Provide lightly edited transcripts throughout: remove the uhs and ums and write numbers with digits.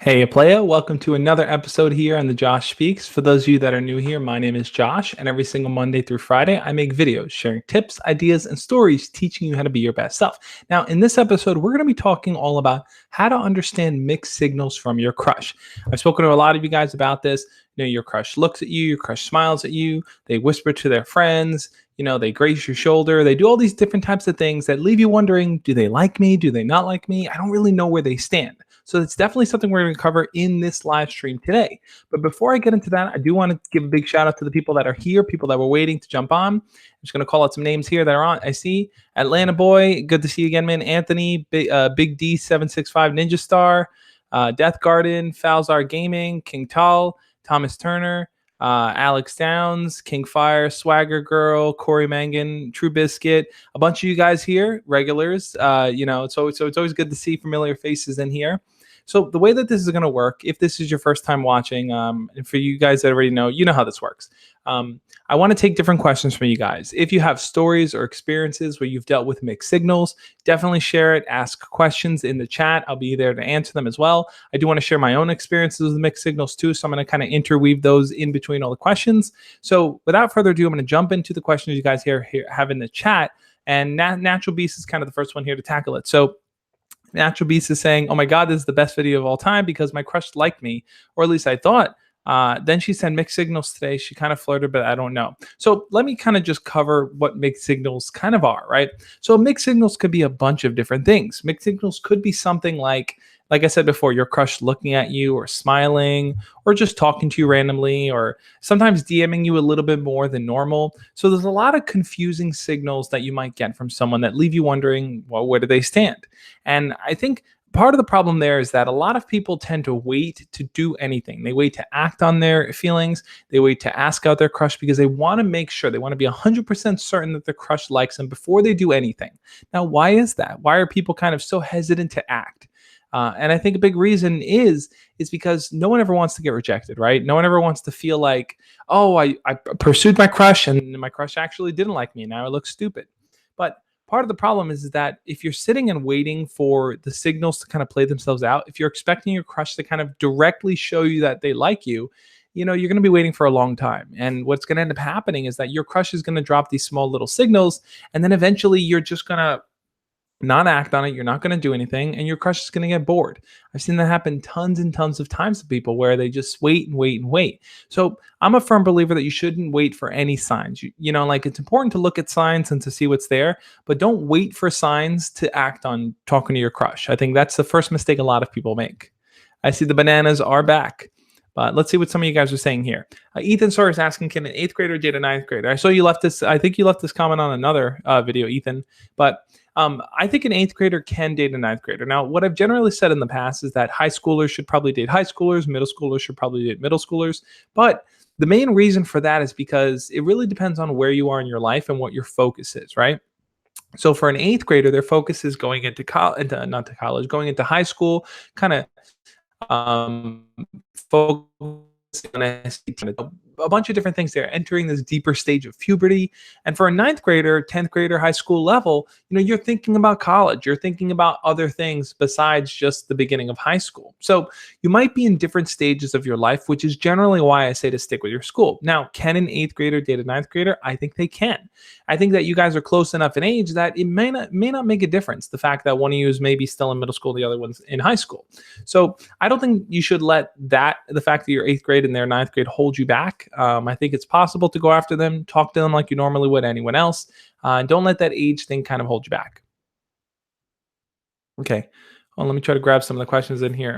Hey, playa, welcome to another episode here on the Josh Speaks. For those of you that are new here, my name is Josh, and every single Monday through Friday, I make videos sharing tips, ideas, and stories teaching you how to be your best self. Now, in this episode, we're going to be talking all about how to understand mixed signals from your crush. I've spoken to a lot of you guys about this. Your crush looks at you, your crush smiles at you, they whisper to their friends, they graze your shoulder, they do all these different types of things that leave you wondering, do they like me? Do they not like me? I don't really know where they stand. So it's definitely something we're going to cover in this live stream today. But before I get into that, I do want to give a big shout out to the people that are here, people that were waiting to jump on. I'm just going to call out some names here that are on. I see Atlanta Boy, good to see you again, man. Anthony, Big D765 Ninja Star, Death Garden, Falzar Gaming, King Tal, Thomas Turner, Alex Downs, King Fire, Swagger Girl, Corey Mangan, True Biscuit, a bunch of you guys here, regulars. It's always good to see familiar faces in here. So the way that this is going to work, if this is your first time watching, and for you guys that already know, you know how this works. I want to take different questions from you guys. If you have stories or experiences where you've dealt with mixed signals, definitely share it. Ask questions in the chat. I'll be there to answer them as well. I do want to share my own experiences with mixed signals too, so I'm going to kind of interweave those in between all the questions. So without further ado, I'm going to jump into the questions you guys here have in the chat. And Natural Beast is kind of the first one here to tackle it. So Natural Beast is saying, oh my God, this is the best video of all time because my crush liked me, or at least I thought. Then she sent mixed signals today. She kind of flirted, but I don't know. So let me kind of just cover what mixed signals kind of are, right? So mixed signals could be a bunch of different things. Mixed signals could be something like I said before, your crush looking at you or smiling or just talking to you randomly or sometimes DMing you a little bit more than normal. So there's a lot of confusing signals that you might get from someone that leave you wondering, well, where do they stand? And I think part of the problem there is that a lot of people tend to wait to do anything. They wait to act on their feelings. They wait to ask out their crush because they want to make sure, they want to be 100% certain that their crush likes them before they do anything. Now, why is that? Why are people kind of so hesitant to act? And I think a big reason is because no one ever wants to get rejected, right? No one ever wants to feel like, oh, I pursued my crush and my crush actually didn't like me. Now I look stupid. But part of the problem is that if you're sitting and waiting for the signals to kind of play themselves out, if you're expecting your crush to kind of directly show you that they like you, you're going to be waiting for a long time. And what's going to end up happening is that your crush is going to drop these small little signals. And then eventually you're just going to not act on it. You're not going to do anything, and your crush is going to get bored. I've seen that happen tons and tons of times to people where they just wait and wait and wait. So I'm a firm believer that you shouldn't wait for any signs. It's important to look at signs and to see what's there, but don't wait for signs to act on talking to your crush. I think that's the first mistake a lot of people make. I see the bananas are back. But let's see what some of you guys are saying here. Ethan Sawyer is asking, can an 8th grader date a 9th grader? I saw you left this. I think you left this comment on another video, Ethan. But I think an 8th grader can date a 9th grader. Now, what I've generally said in the past is that high schoolers should probably date high schoolers, middle schoolers should probably date middle schoolers. But the main reason for that is because it really depends on where you are in your life and what your focus is, right? So for an 8th grader, their focus is going into going into high school, kind of focus on a bunch of different things. They're entering this deeper stage of puberty. And for a 9th grader, 10th grader, high school level, you're thinking about college. You're thinking about other things besides just the beginning of high school. So you might be in different stages of your life, which is generally why I say to stick with your school. Now, can an 8th grader date a 9th grader? I think they can. I think that you guys are close enough in age that it may not make a difference. The fact that one of you is maybe still in middle school, the other one's in high school. So I don't think you should let the fact that you're 8th grade and they're 9th grade hold you back. I think it's possible to go after them, talk to them like you normally would anyone else. And don't let that age thing kind of hold you back. Okay. Well, let me try to grab some of the questions in here.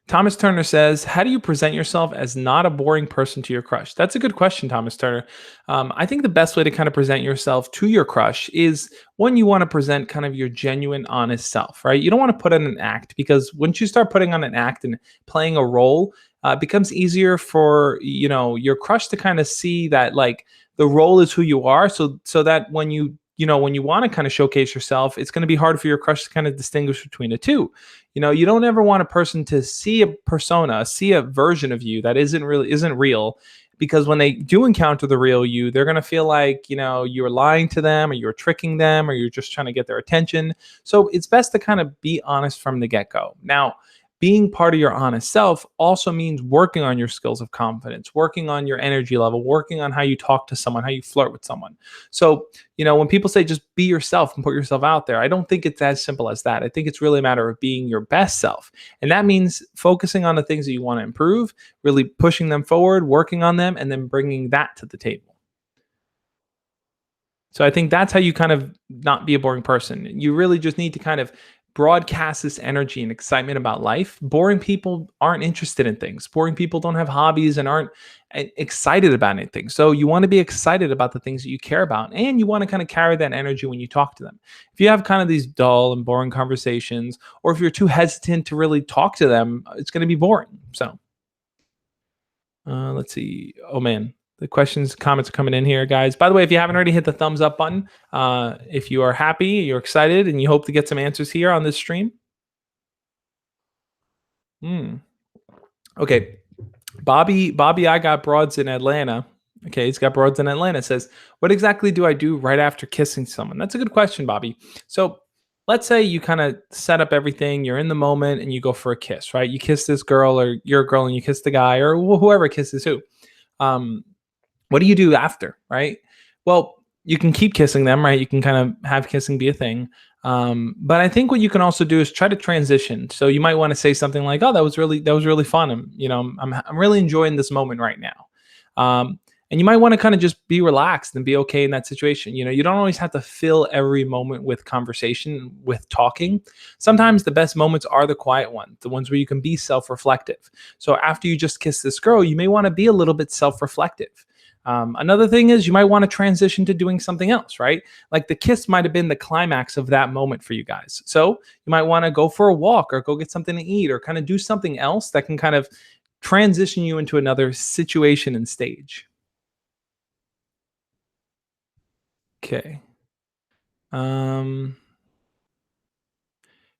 Thomas Turner says, how do you present yourself as not a boring person to your crush? That's a good question, Thomas Turner. I think the best way to kind of present yourself to your crush is when you want to present kind of your genuine, honest self, right? You don't want to put on an act, because once you start putting on an act and playing a role, it becomes easier for, your crush to kind of see that like the role is who you are. So that when you when you want to kind of showcase yourself, it's going to be hard for your crush to kind of distinguish between the two. You don't ever want a person to see a persona, see a version of you that isn't real, because when they do encounter the real you, they're going to feel like, you're lying to them, or you're tricking them, or you're just trying to get their attention. So it's best to kind of be honest from the get-go. Now, being part of your honest self also means working on your skills of confidence, working on your energy level, working on how you talk to someone, how you flirt with someone. So, when people say just be yourself and put yourself out there, I don't think it's as simple as that. I think it's really a matter of being your best self. And that means focusing on the things that you want to improve, really pushing them forward, working on them, and then bringing that to the table. So I think that's how you kind of not be a boring person. You really just need to kind of broadcast this energy and excitement about life. Boring people aren't interested in things. Boring people don't have hobbies and aren't excited about anything. So you want to be excited about the things that you care about, and you want to kind of carry that energy when you talk to them. If you have kind of these dull and boring conversations, or if you're too hesitant to really talk to them, it's going to be boring. So let's see. Oh man, the questions, comments are coming in here, guys. By the way, if you haven't already, hit the thumbs up button. If you are happy, you're excited, and you hope to get some answers here on this stream. Hmm. Okay, Bobby, I got broads in Atlanta. Okay, he's got broads in Atlanta. Says, what exactly do I do right after kissing someone? That's a good question, Bobby. So let's say you kind of set up everything, you're in the moment, and you go for a kiss, right? You kiss this girl, or you're a girl and you kiss the guy, or whoever kisses who. Um, what do you do after, right? Well, you can keep kissing them, right? You can kind of have kissing be a thing. But I think what you can also do is try to transition. So you might want to say something like, "Oh, that was really fun. I'm really enjoying this moment right now." And you might want to kind of just be relaxed and be okay in that situation. You don't always have to fill every moment with conversation, with talking. Sometimes the best moments are the quiet ones, the ones where you can be self-reflective. So after you just kiss this girl, you may want to be a little bit self-reflective. Another thing is you might want to transition to doing something else, right? Like the kiss might have been the climax of that moment for you guys. So you might want to go for a walk, or go get something to eat, or kind of do something else that can kind of transition you into another situation and stage. Okay. Um,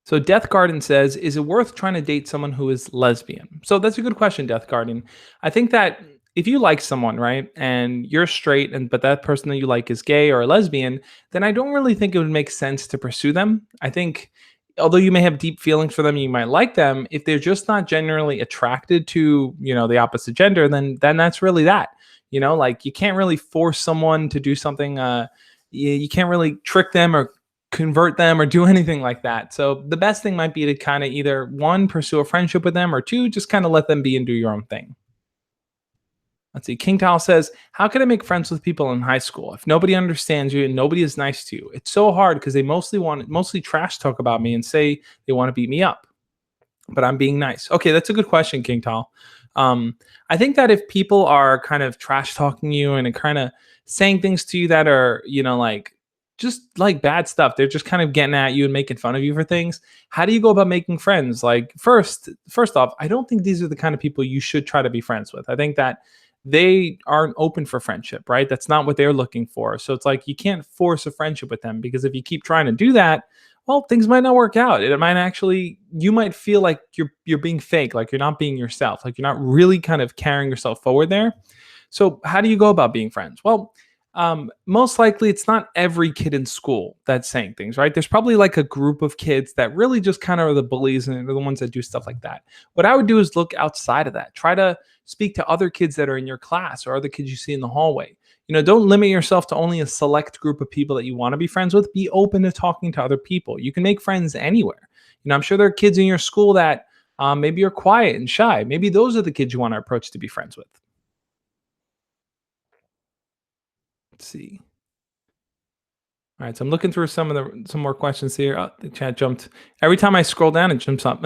So Death Garden says, is it worth trying to date someone who is lesbian? So that's a good question, Death Garden. I think that if you like someone, right, and you're straight, but that person that you like is gay or a lesbian, then I don't really think it would make sense to pursue them. I think although you may have deep feelings for them, you might like them, if they're just not generally attracted to, the opposite gender, then that's really that. Like you can't really force someone to do something. You can't really trick them or convert them or do anything like that. So the best thing might be to kind of either one, pursue a friendship with them, or two, just kind of let them be and do your own thing. Let's see. King Tal says, how can I make friends with people in high school? If nobody understands you and nobody is nice to you, it's so hard because they mostly trash talk about me and say they want to beat me up, but I'm being nice. Okay, that's a good question, King Tal. I think that if people are kind of trash talking you and kind of saying things to you that are, like just like bad stuff, they're just kind of getting at you and making fun of you for things. How do you go about making friends? Like first off, I don't think these are the kind of people you should try to be friends with. I think that they aren't open for friendship, right? That's not what they're looking for. So it's like you can't force a friendship with them, because if you keep trying to do that, well, things might not work out. It might actually, you might feel like you're being fake, like you're not being yourself, like you're not really kind of carrying yourself forward there. So how do you go about being friends? Well, most likely it's not every kid in school that's saying things, right? There's probably like a group of kids that really just kind of are the bullies and are the ones that do stuff like that. What I would do is look outside of that. Try to speak to other kids that are in your class or other kids you see in the hallway. Don't limit yourself to only a select group of people that you want to be friends with. Be open to talking to other people. You can make friends anywhere. I'm sure there are kids in your school that maybe are quiet and shy. Maybe those are the kids you want to approach to be friends with. Let's see. All right, so I'm looking through some more questions here. Oh, the chat jumped. Every time I scroll down, it jumps up.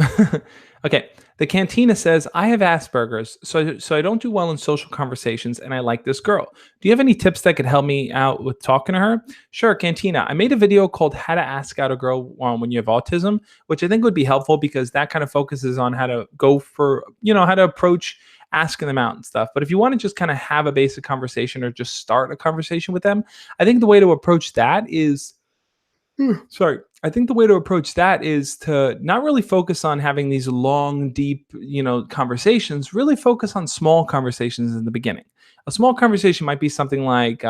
Okay, the Cantina says, I have Asperger's, so I don't do well in social conversations, and I like this girl. Do you have any tips that could help me out with talking to her? Sure, Cantina. I made a video called How to Ask Out a Girl When You Have Autism, which I think would be helpful because that kind of focuses on how to go for, how to approach asking them out and stuff. But if you want to just kind of have a basic conversation or just start a conversation with them, I think the way to approach that is sorry. I think the way to approach that is to not really focus on having these long, deep, conversations. Really focus on small conversations in the beginning. A small conversation might be something like,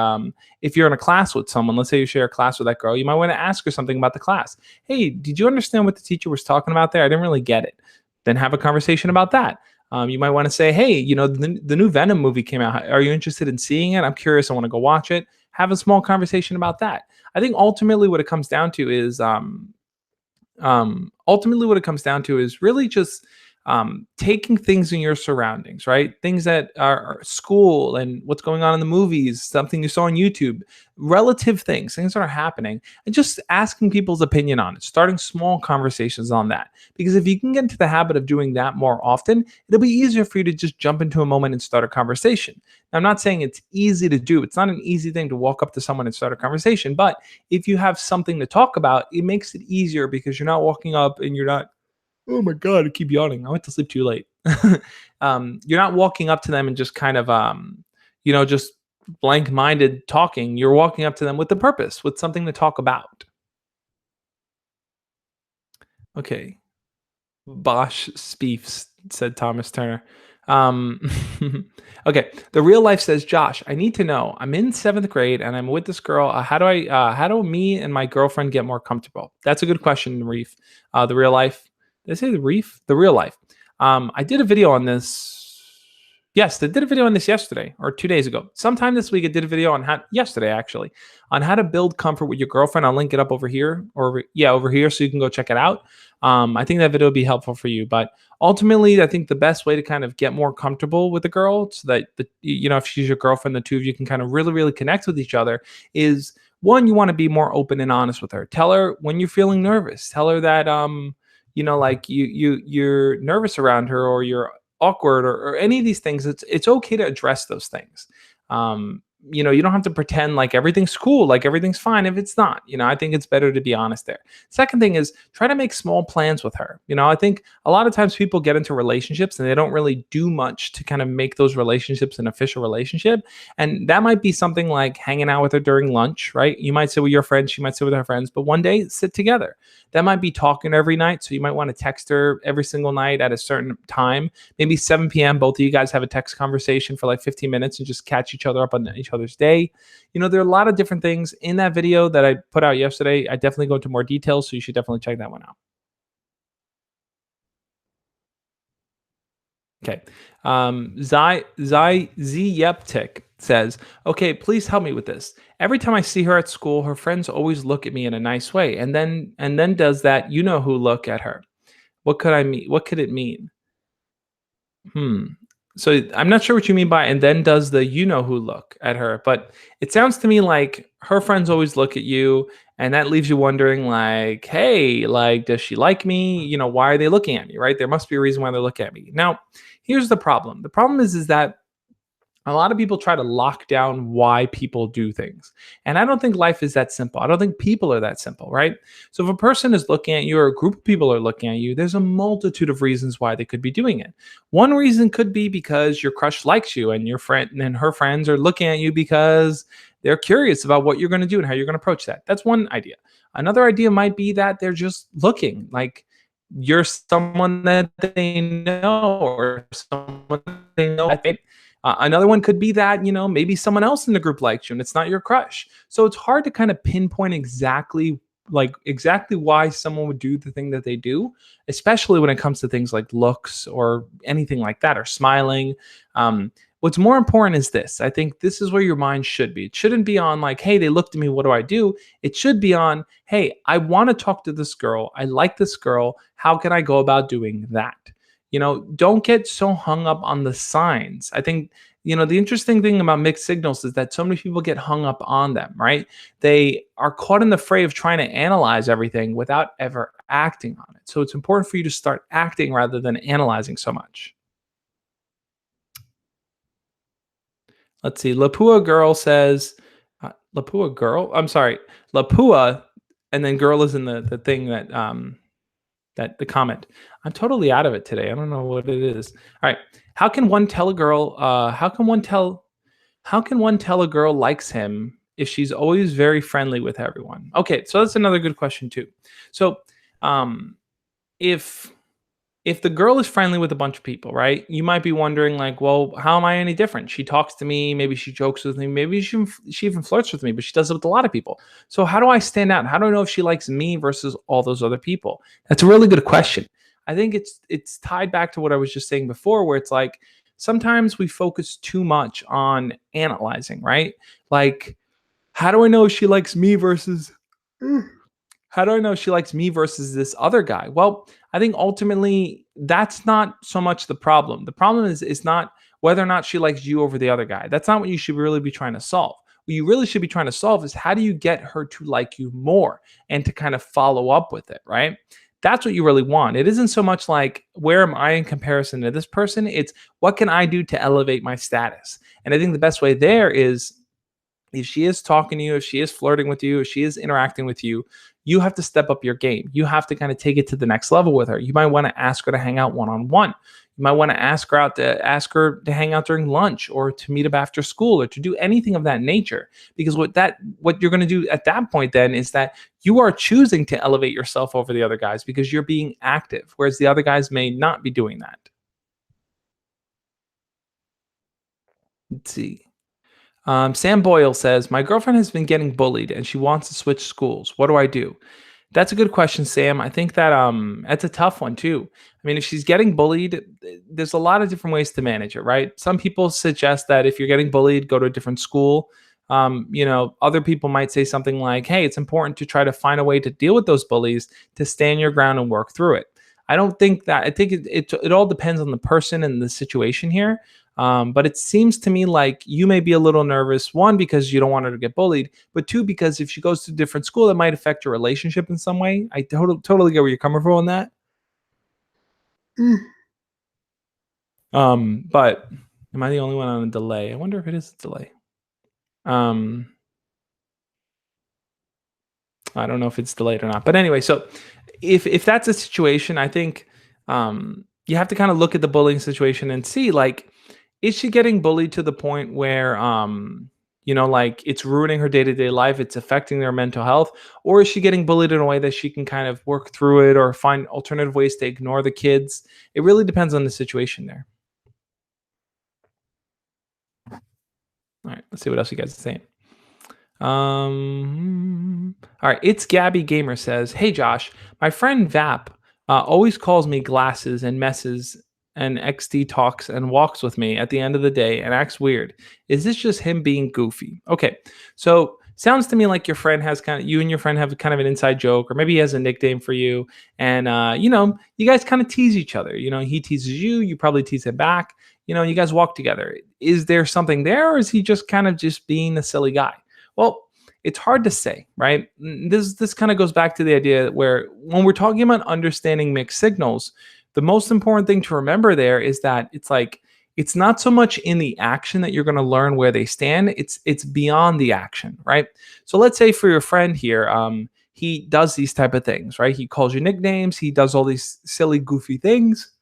if you're in a class with someone, let's say you share a class with that girl, you might want to ask her something about the class. Hey, did you understand what the teacher was talking about there? I didn't really get it. Then have a conversation about that. You might want to say, hey, the new Venom movie came out. Are you interested in seeing it? I'm curious. I want to go watch it. Have a small conversation about that. I think ultimately what it comes down to is really just taking things in your surroundings, right? Things that are school and what's going on in the movies, something you saw on YouTube, relative things that are happening, and just asking people's opinion on it, starting small conversations on that. Because if you can get into the habit of doing that more often, it'll be easier for you to just jump into a moment and start a conversation. Now, I'm not saying it's easy to do. It's not an easy thing to walk up to someone and start a conversation, but if you have something to talk about, it makes it easier because you're not walking up and you're not, oh my God, I keep yawning. I went to sleep too late. You're not walking up to them and just kind of, just blank minded talking. You're walking up to them with a purpose, with something to talk about. Okay. Bosch Spiefs, said Thomas Turner. Um, okay. The real life says, Josh, I need to know. I'm in seventh grade and I'm with this girl. How do me and my girlfriend get more comfortable? That's a good question, Reef. The real life. Did I say the Reef? The real life. I did a video on this. Yes, I did a video on this yesterday or 2 days ago. Sometime this week, I did a video on yesterday actually, on how to build comfort with your girlfriend. I'll link it up over here over here so you can go check it out. I think that video will be helpful for you. But ultimately, I think the best way to kind of get more comfortable with a girl so that, if she's your girlfriend, the two of you can kind of really, really connect with each other is one, you want to be more open and honest with her. Tell her when you're feeling nervous. Tell her that, like you're nervous around her or you're awkward or any of these things. It's okay to address those things. You don't have to pretend like everything's cool, like everything's fine if it's not. I think it's better to be honest there. Second thing is try to make small plans with her. I think a lot of times people get into relationships and they don't really do much to kind of make those relationships an official relationship. And that might be something like hanging out with her during lunch, right? You might sit with your friends, she might sit with her friends, but one day sit together. That might be talking every night. So you might want to text her every single night at a certain time, maybe 7 p.m. Both of you guys have a text conversation for like 15 minutes and just catch each other up on each other's day. There are a lot of different things in that video that I put out yesterday. I definitely go into more details, so you should definitely check that one out. Okay. Zyeptic says, okay, please help me with this. Every time I see her at school, her friends always look at me in a nice way, and then does that who look at her. What could I mean? What could it mean? Hmm. So I'm not sure what you mean by and then does the who look at her, but it sounds to me like her friends always look at you and that leaves you wondering like, hey, like does she like me? Why are they looking at me, right? There must be a reason why they're looking at me. Now, here's the problem. The problem is that a lot of people try to lock down why people do things. And I don't think life is that simple. I don't think people are that simple, right? So if a person is looking at you or a group of people are looking at you, there's a multitude of reasons why they could be doing it. One reason could be because your crush likes you and your friend and her friends are looking at you because they're curious about what you're going to do and how you're going to approach that. That's one idea. Another idea might be that they're just looking like you're someone that they know or someone they know. Another one could be that, maybe someone else in the group likes you and it's not your crush. So it's hard to kind of pinpoint exactly why someone would do the thing that they do, especially when it comes to things like looks or anything like that or smiling. What's more important is this. I think this is where your mind should be. It shouldn't be on like, hey, they looked at me. What do I do? It should be on, hey, I want to talk to this girl. I like this girl. How can I go about doing that? Don't get so hung up on the signs. I think, the interesting thing about mixed signals is that so many people get hung up on them, right? They are caught in the fray of trying to analyze everything without ever acting on it. So it's important for you to start acting rather than analyzing so much. Let's see. Lapua girl says, Lapua girl? I'm sorry. Lapua, and then girl is in the thing that that the comment. I'm totally out of it today. I don't know what it is. All right. How can one tell a girl? How can one tell a girl likes him if she's always very friendly with everyone? Okay, so that's another good question too. So, um, if if the girl is friendly with a bunch of people, right? You might be wondering, like, well, how am I any different? She talks to me, maybe she jokes with me, maybe she even flirts with me, but she does it with a lot of people. So how do I stand out? How do I know if she likes me versus all those other people? That's a really good question. I think it's tied back to what I was just saying before, where it's like sometimes we focus too much on analyzing, right? Like, how do I know if she likes me versus how do I know she likes me versus this other guy? Well, I think ultimately that's not so much the problem. The problem is not whether or not she likes you over the other guy. That's not what you should really be trying to solve. What you really should be trying to solve is how do you get her to like you more and to kind of follow up with it, right? That's what you really want. It isn't so much like where am I in comparison to this person? It's what can I do to elevate my status? And I think the best way there is if she is talking to you, if she is flirting with you, if she is interacting with you, you have to step up your game. You have to kind of take it to the next level with her. You might want to ask her to hang out one on one. You might want to ask her to hang out during lunch or to meet up after school or to do anything of that nature. Because what you're going to do at that point then is that you are choosing to elevate yourself over the other guys because you're being active, whereas the other guys may not be doing that. Let's see. Sam Boyle says, my girlfriend has been getting bullied and she wants to switch schools. What do I do? That's a good question, Sam. I think that that's a tough one too. I mean, if she's getting bullied, there's a lot of different ways to manage it, right? Some people suggest that if you're getting bullied, go to a different school. Other people might say something like, "Hey, it's important to try to find a way to deal with those bullies, to stand your ground and work through it." I don't think that. I think it all depends on the person and the situation here. But it seems to me like you may be a little nervous, one, because you don't want her to get bullied, but two, because if she goes to a different school, that might affect your relationship in some way. I totally get where you're coming from on that. But am I the only one on a delay? I wonder if it is a delay. Um, I don't know if it's delayed or not. But anyway, so if that's a situation, I think you have to kind of look at the bullying situation and see, like, is she getting bullied to the point where like it's ruining her day-to-day life, it's affecting their mental health, or is she getting bullied in a way that she can kind of work through it or find alternative ways to ignore the kids? It really depends on the situation there. All right, let's see what else you guys are saying. All right. It's Gabby Gamer says, "Hey Josh, my friend Vap always calls me glasses and messes and XD talks and walks with me at the end of the day and acts weird. Is this just him being goofy?" Okay, so sounds to me like you and your friend have kind of an inside joke, or maybe he has a nickname for you, and you guys kind of tease each other. He teases you, you probably tease him back. You guys walk together. Is there something there, or is he just kind of just being a silly guy? Well, it's hard to say, right? This kind of goes back to the idea where when we're talking about understanding mixed signals, the most important thing to remember there is that it's not so much in the action that you're going to learn where they stand. It's beyond the action, right? So let's say for your friend here, he does these type of things, right? He calls you nicknames. He does all these silly, goofy things.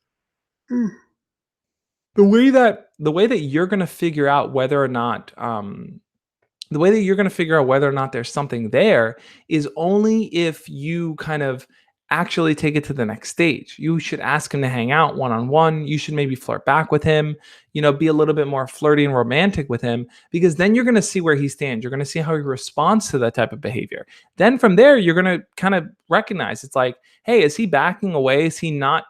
The way that you're going to figure out whether or not the way that you're going to figure out whether or not there's something there is only if you kind of actually take it to the next stage. You should ask him to hang out one on one. You should maybe flirt back with him, be a little bit more flirty and romantic with him, because then you're going to see where he stands. You're going to see how he responds to that type of behavior. Then from there, you're going to kind of recognize it's like, hey, is he backing away? Is he not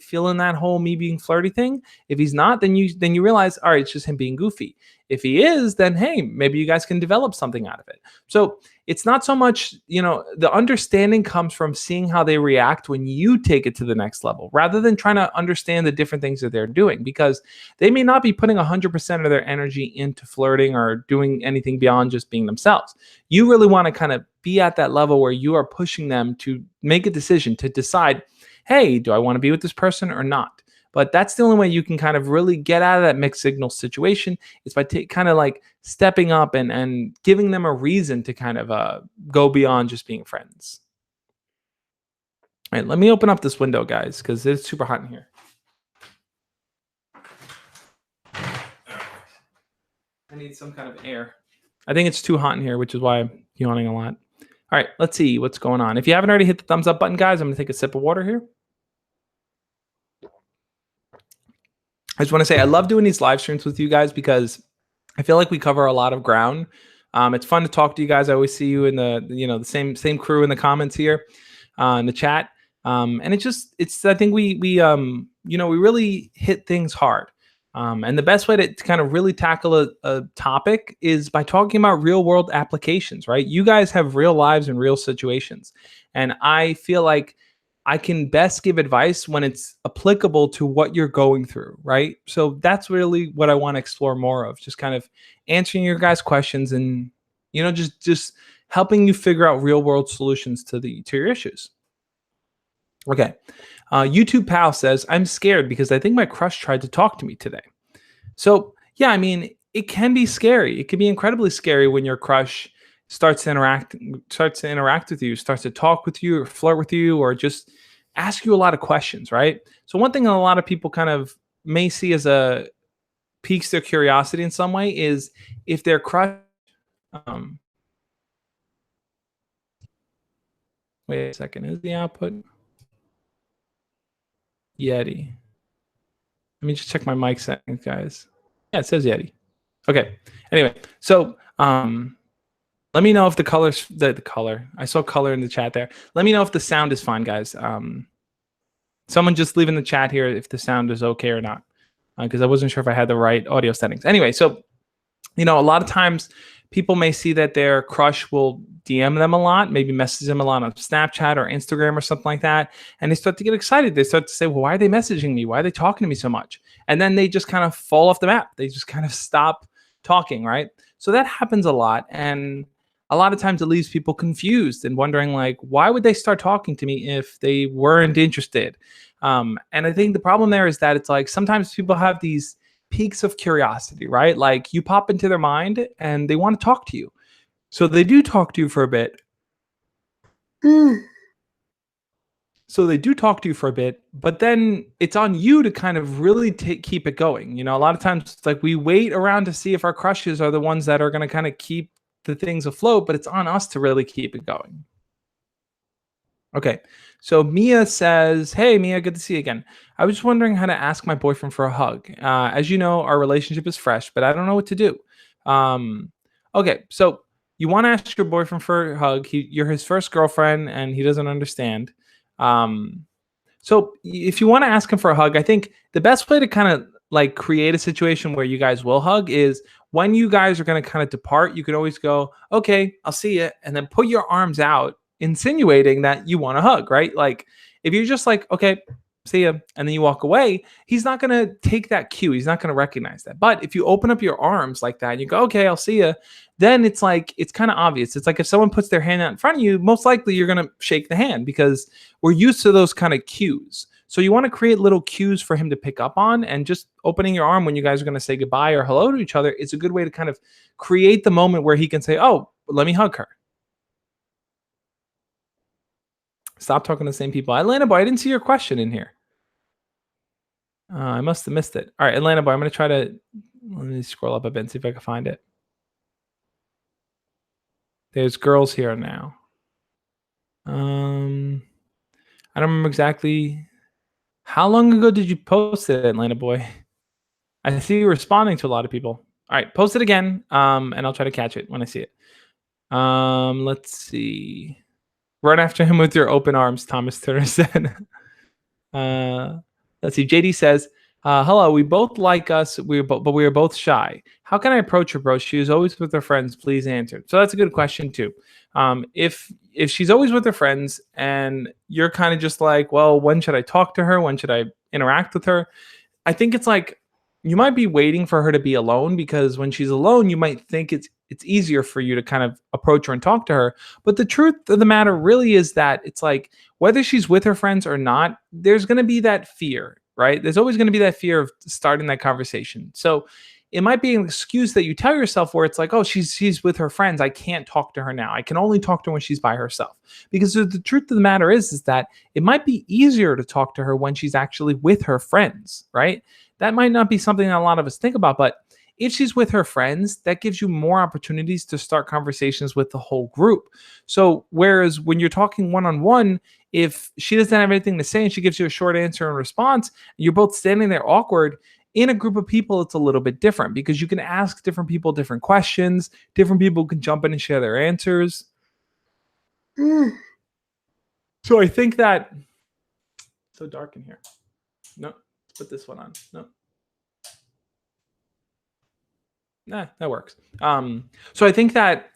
feeling that whole me being flirty thing? If he's not, then you realize, all right, it's just him being goofy. If he is, then hey, maybe you guys can develop something out of it. So it's not so much, the understanding comes from seeing how they react when you take it to the next level, rather than trying to understand the different things that they're doing, because they may not be putting 100% of their energy into flirting or doing anything beyond just being themselves. You really want to kind of be at that level where you are pushing them to make a decision, to decide, hey, do I want to be with this person or not? But that's the only way you can kind of really get out of that mixed signal situation, is by kind of like stepping up and giving them a reason to kind of go beyond just being friends. All right, let me open up this window, guys, because it's super hot in here. I need some kind of air. I think it's too hot in here, which is why I'm yawning a lot. All right, let's see what's going on. If you haven't already hit the thumbs up button, guys, I'm going to take a sip of water here. I just want to say I love doing these live streams with you guys because I feel like we cover a lot of ground. It's fun to talk to you guys. I always see you in the same crew in the comments here in the chat. And it's I think we really hit things hard. And the best way to kind of really tackle a topic is by talking about real world applications, right? You guys have real lives and real situations. And I feel like I can best give advice when it's applicable to what you're going through, right? So that's really what I want to explore more of, just kind of answering your guys' questions and just helping you figure out real world solutions to your issues. Okay. YouTube Pal says, I'm scared because I think my crush tried to talk to me today. So, yeah, I mean, it can be scary. It can be incredibly scary when your crush starts to interact with you, starts to talk with you or flirt with you or just ask you a lot of questions, right? So one thing that a lot of people kind of may see as a piques their curiosity in some way is if their crush wait a second, is the output Yeti? Let me just check my mic settings, guys. Yeah, it says Yeti. Okay. Anyway, so let me know if the color. I saw color in the chat there. Let me know if the sound is fine, guys. Someone just leave in the chat here if the sound is okay or not, because I wasn't sure if I had the right audio settings. Anyway, so a lot of times people may see that their crush will DM them a lot, maybe message them a lot on Snapchat or Instagram or something like that. And they start to get excited. They start to say, well, why are they messaging me? Why are they talking to me so much? And then they just kind of fall off the map. They just kind of stop talking, right? So that happens a lot. And a lot of times it leaves people confused and wondering, like, why would they start talking to me if they weren't interested? And I think the problem there is that it's like sometimes people have these peaks of curiosity, right? Like you pop into their mind and they want to talk to you. So they do talk to you for a bit. But then it's on you to kind of really keep it going. A lot of times it's like we wait around to see if our crushes are the ones that are going to kind of keep the things afloat, but it's on us to really keep it going. Okay, so Mia says, hey, Mia, good to see you again. I was just wondering how to ask my boyfriend for a hug. As you know, our relationship is fresh, but I don't know what to do. Okay, so you want to ask your boyfriend for a hug. You're his first girlfriend, and he doesn't understand. So if you want to ask him for a hug, I think the best way to kind of like create a situation where you guys will hug is when you guys are going to kind of depart, you can always go, okay, I'll see you. And then put your arms out, insinuating that you want a hug, right? Like if you're just like, okay, see ya, and then you walk away, he's not going to take that cue. He's not going to recognize that. But if you open up your arms like that and you go, okay, I'll see ya, then it's like, it's kind of obvious. It's like if someone puts their hand out in front of you, most likely you're going to shake the hand because we're used to those kind of cues. So you want to create little cues for him to pick up on, and just opening your arm when you guys are going to say goodbye or hello to each other is a good way to kind of create the moment where he can say, oh, let me hug her. Stop talking to the same people. Atlanta boy, I didn't see your question in here. I must have missed it. All right, Atlanta boy, I'm going to try to, let me scroll up a bit and see if I can find it. There's girls here now. I don't remember exactly. How long ago did you post it, Atlanta boy? I see you responding to a lot of people. All right, post it again, and I'll try to catch it when I see it. Let's see. Run after him with your open arms, Thomas Turner said. Let's see. JD says, hello, we both like us, but we are both shy. How can I approach her, bro? She is always with her friends. Please answer. So that's a good question too. If she's always with her friends and you're kind of just like, well, when should I talk to her? When should I interact with her? I think it's like you might be waiting for her to be alone, because when she's alone, you might think it's easier for you to kind of approach her and talk to her. But the truth of the matter really is that it's like whether she's with her friends or not, there's going to be that fear, right? There's always going to be that fear of starting that conversation. So it might be an excuse that you tell yourself where it's like, oh, she's with her friends. I can't talk to her now. I can only talk to her when she's by herself. Because the truth of the matter is that it might be easier to talk to her when she's actually with her friends, right? That might not be something that a lot of us think about, but if she's with her friends, that gives you more opportunities to start conversations with the whole group. So, whereas when you're talking one on one, if she doesn't have anything to say and she gives you a short answer and response, you're both standing there awkward. In a group of people, it's a little bit different because you can ask different people different questions. Different people can jump in and share their answers. So I think that it's so dark in here. No, let's put this one on. No. Nah, that works. So I think that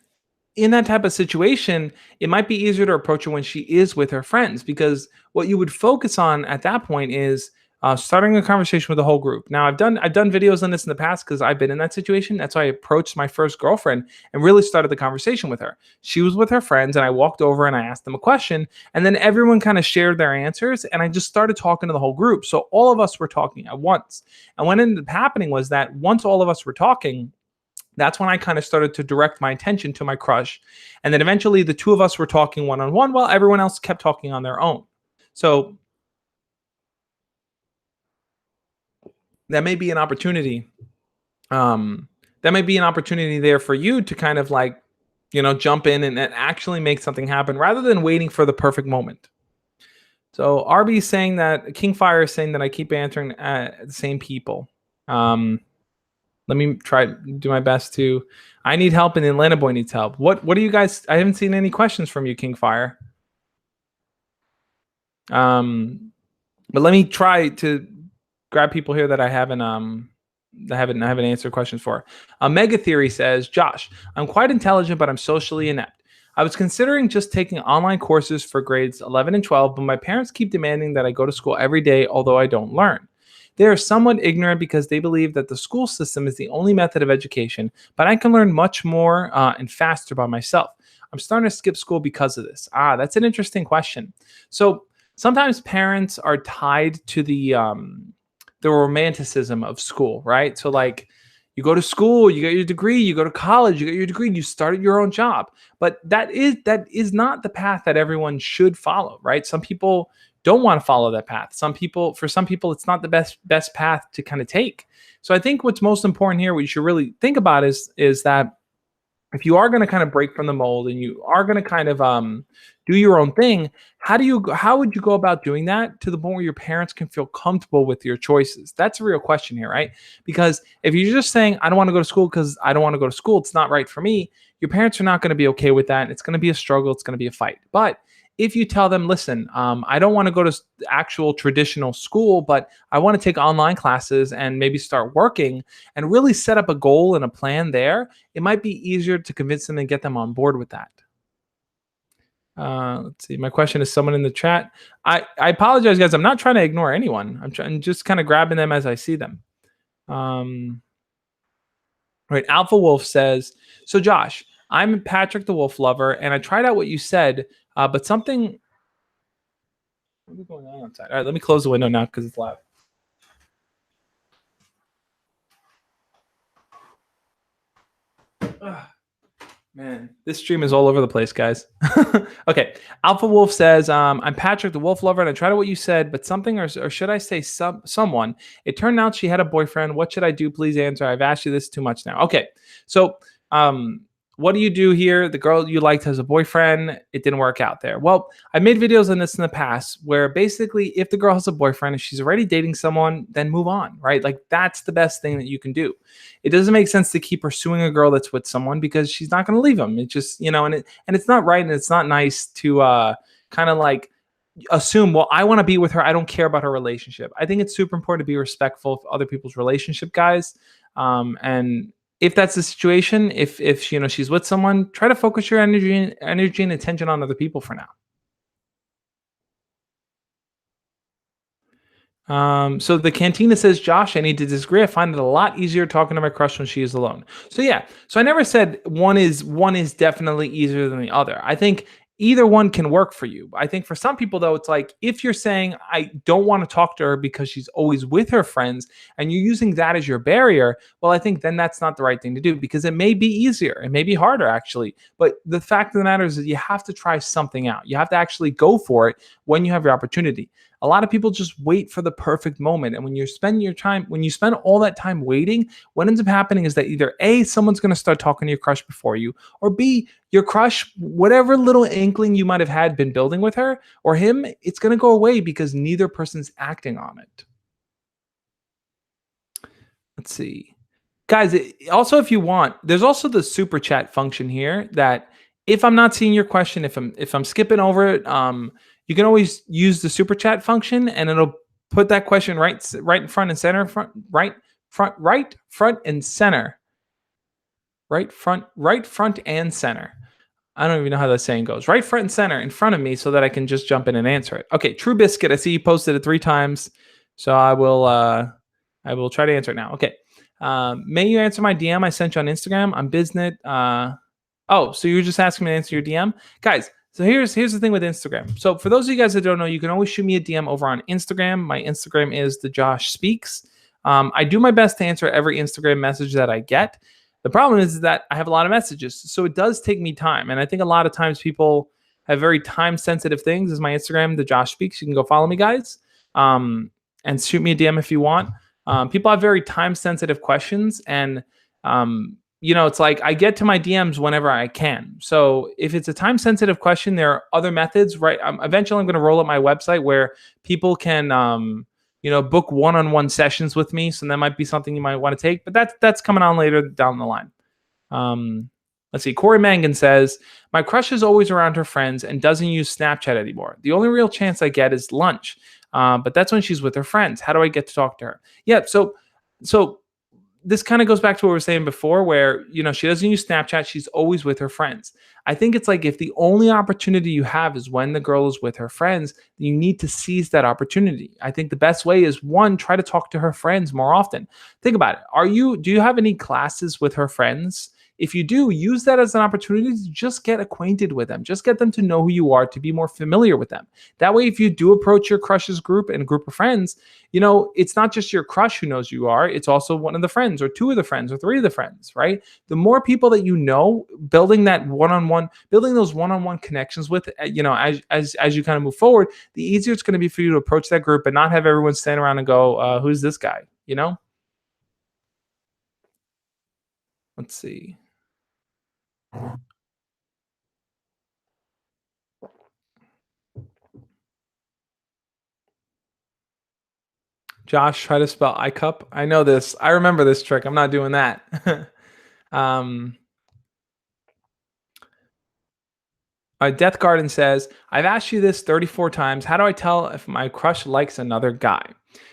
in that type of situation, it might be easier to approach her when she is with her friends because what you would focus on at that point is starting a conversation with the whole group. Now, I've done videos on this in the past because I've been in that situation. That's why I approached my first girlfriend and really started the conversation with her. She was with her friends, and I walked over and I asked them a question, and then everyone kind of shared their answers, and I just started talking to the whole group. So all of us were talking at once. And what ended up happening was that once all of us were talking, that's when I kind of started to direct my attention to my crush. And then eventually the two of us were talking one on one while everyone else kept talking on their own. So that may be an opportunity. That may be an opportunity there for you to kind of like, jump in and actually make something happen rather than waiting for the perfect moment. So RB is saying that Kingfire is saying that I keep answering the same people. Let me try do my best to. I need help, and Atlanta Boy needs help. What do you guys? I haven't seen any questions from you, Kingfire. But let me try to grab people here that I haven't answered questions for. Mega Theory says, Josh, I'm quite intelligent, but I'm socially inept. I was considering just taking online courses for grades 11 and 12, but my parents keep demanding that I go to school every day, although I don't learn. They are somewhat ignorant because they believe that the school system is the only method of education, but I can learn much more and faster by myself. I'm starting to skip school because of this. That's an interesting question. So sometimes parents are tied to the romanticism of school, right? So like you go to school, you get your degree, you go to college, you get your degree, you started your own job. But that is not the path that everyone should follow, right? Some people don't want to follow that path. For some people, it's not the best path to kind of take. So I think what's most important here, what you should really think about is that if you are going to kind of break from the mold and you are going to kind of do your own thing, how would you go about doing that to the point where your parents can feel comfortable with your choices? That's a real question here, right? Because if you're just saying, I don't want to go to school because I don't want to go to school, it's not right for me, your parents are not going to be okay with that. It's going to be a struggle. It's going to be a fight. But if you tell them, listen, I don't want to go to actual traditional school, but I want to take online classes and maybe start working and really set up a goal and a plan there, it might be easier to convince them and get them on board with that. Let's see. My question is someone in the chat. I apologize, guys. I'm not trying to ignore anyone. I'm just kind of grabbing them as I see them. Right. Alpha Wolf says, so Josh, I'm Patrick the Wolf Lover, and I tried out what you said, but something. What is going on outside? All right, let me close the window now because it's loud. Man, this stream is all over the place, guys. Okay. Alpha Wolf says, I'm Patrick, the Wolf Lover, and I tried out what you said, but something, or should I say someone, it turned out she had a boyfriend. What should I do? Please answer. I've asked you this too much now. Okay. So, what do you do here? The girl you liked has a boyfriend. It didn't work out there. Well, I made videos on this in the past where basically if the girl has a boyfriend, if she's already dating someone, then move on, right? Like that's the best thing that you can do. It doesn't make sense to keep pursuing a girl that's with someone because she's not going to leave him. It just, and it's not right. And it's not nice to kind of like assume, well, I want to be with her. I don't care about her relationship. I think it's super important to be respectful of other people's relationship, guys. And if that's the situation, if she's with someone, try to focus your energy and attention on other people for now. So the Cantina says, Josh, I need to disagree. I find it a lot easier talking to my crush when she is alone. So yeah, so I never said one is definitely easier than the other. I think either one can work for you. I think for some people, though, it's like if you're saying, I don't want to talk to her because she's always with her friends, and you're using that as your barrier, well, I think then that's not the right thing to do because it may be easier. It may be harder, actually. But the fact of the matter is that you have to try something out. You have to actually go for it when you have your opportunity. A lot of people just wait for the perfect moment. And when you spend all that time waiting, what ends up happening is that either A, someone's going to start talking to your crush before you, or B, your crush, whatever little inkling you might have had been building with her or him, it's going to go away because neither person's acting on it. Let's see. Guys, also, if you want, there's also the super chat function here that if I'm not seeing your question, if I'm skipping over it, you can always use the super chat function and it'll put that question right in front and center, front and center, right front and center. I don't even know how that saying goes. Right front and center in front of me so that I can just jump in and answer it. Okay, True Biscuit, I see you posted it 3 times. So I will try to answer it now. Okay. May you answer my DM I sent you on Instagram? I'm Biznit. Oh, so you're just asking me to answer your DM? Guys, so here's the thing with Instagram. So for those of you guys that don't know, you can always shoot me a DM over on Instagram. My Instagram is the Josh Speaks. I do my best to answer every Instagram message that I get. The problem is that I have a lot of messages, so it does take me time. And I think a lot of times people have very time-sensitive things. Is my Instagram, the Josh Speaks. You can go follow me, guys, and shoot me a DM if you want. People have very time-sensitive questions, and it's like I get to my DMs whenever I can. So if it's a time-sensitive question, there are other methods, right? Eventually, I'm going to roll up my website where people can book one-on-one sessions with me. So that might be something you might want to take, but that's coming on later down the line. Let's see. Corey Mangan says, my crush is always around her friends and doesn't use Snapchat anymore. The only real chance I get is lunch. But that's when she's with her friends. How do I get to talk to her? Yeah. So this kind of goes back to what we were saying before, where, she doesn't use Snapchat. She's always with her friends. I think it's like if the only opportunity you have is when the girl is with her friends, you need to seize that opportunity. I think the best way is, one, try to talk to her friends more often. Think about it. Do you have any classes with her friends? If you do, use that as an opportunity to just get acquainted with them. Just get them to know who you are, to be more familiar with them. That way, if you do approach your crush's group and a group of friends, it's not just your crush who knows who you are. It's also one of the friends or two of the friends or three of the friends, right? The more people that you know, building those one-on-one connections with, as you kind of move forward, the easier it's going to be for you to approach that group and not have everyone stand around and go, who's this guy? Let's see. Josh, try to spell iCup. I know this. I remember this trick. I'm not doing that. um, Death Garden says, I've asked you this 34 times. How do I tell if my crush likes another guy?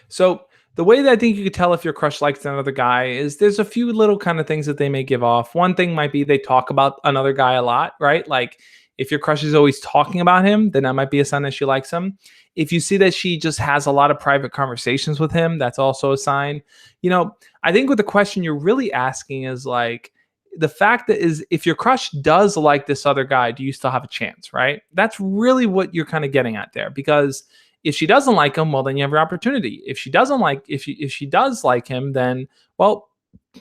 So the way that I think you could tell if your crush likes another guy is there's a few little kind of things that they may give off. One thing might be they talk about another guy a lot, right? Like if your crush is always talking about him, then that might be a sign that she likes him. If you see that she just has a lot of private conversations with him, that's also a sign. I think with the question you're really asking is like, the fact that is, if your crush does like this other guy, do you still have a chance, right? That's really what you're kind of getting at there, because if she doesn't like him, well, then you have your opportunity. If she does like him, then, well,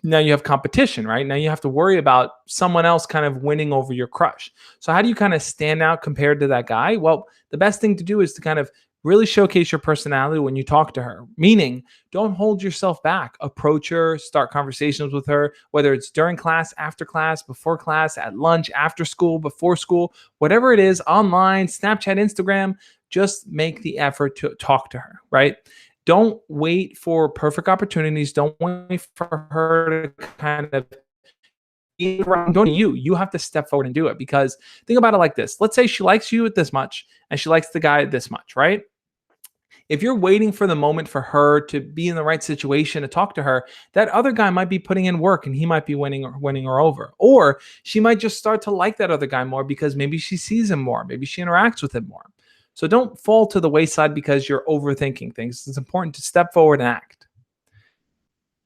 now you have competition, right? Now you have to worry about someone else kind of winning over your crush. So how do you kind of stand out compared to that guy? Well, the best thing to do is to kind of really showcase your personality when you talk to her, meaning don't hold yourself back. Approach her, start conversations with her, whether it's during class, after class, before class, at lunch, after school, before school, whatever it is, online, Snapchat, Instagram, just make the effort to talk to her, right? Don't wait for perfect opportunities. Don't wait for her to kind of don't you have to step forward and do it, because think about it like this. Let's say she likes you at this much and she likes the guy at this much, right? If you're waiting for the moment for her to be in the right situation to talk to her, that other guy might be putting in work and he might be winning her over. Or she might just start to like that other guy more because maybe she sees him more, maybe she interacts with him more. So don't fall to the wayside because you're overthinking things. It's important to step forward and act.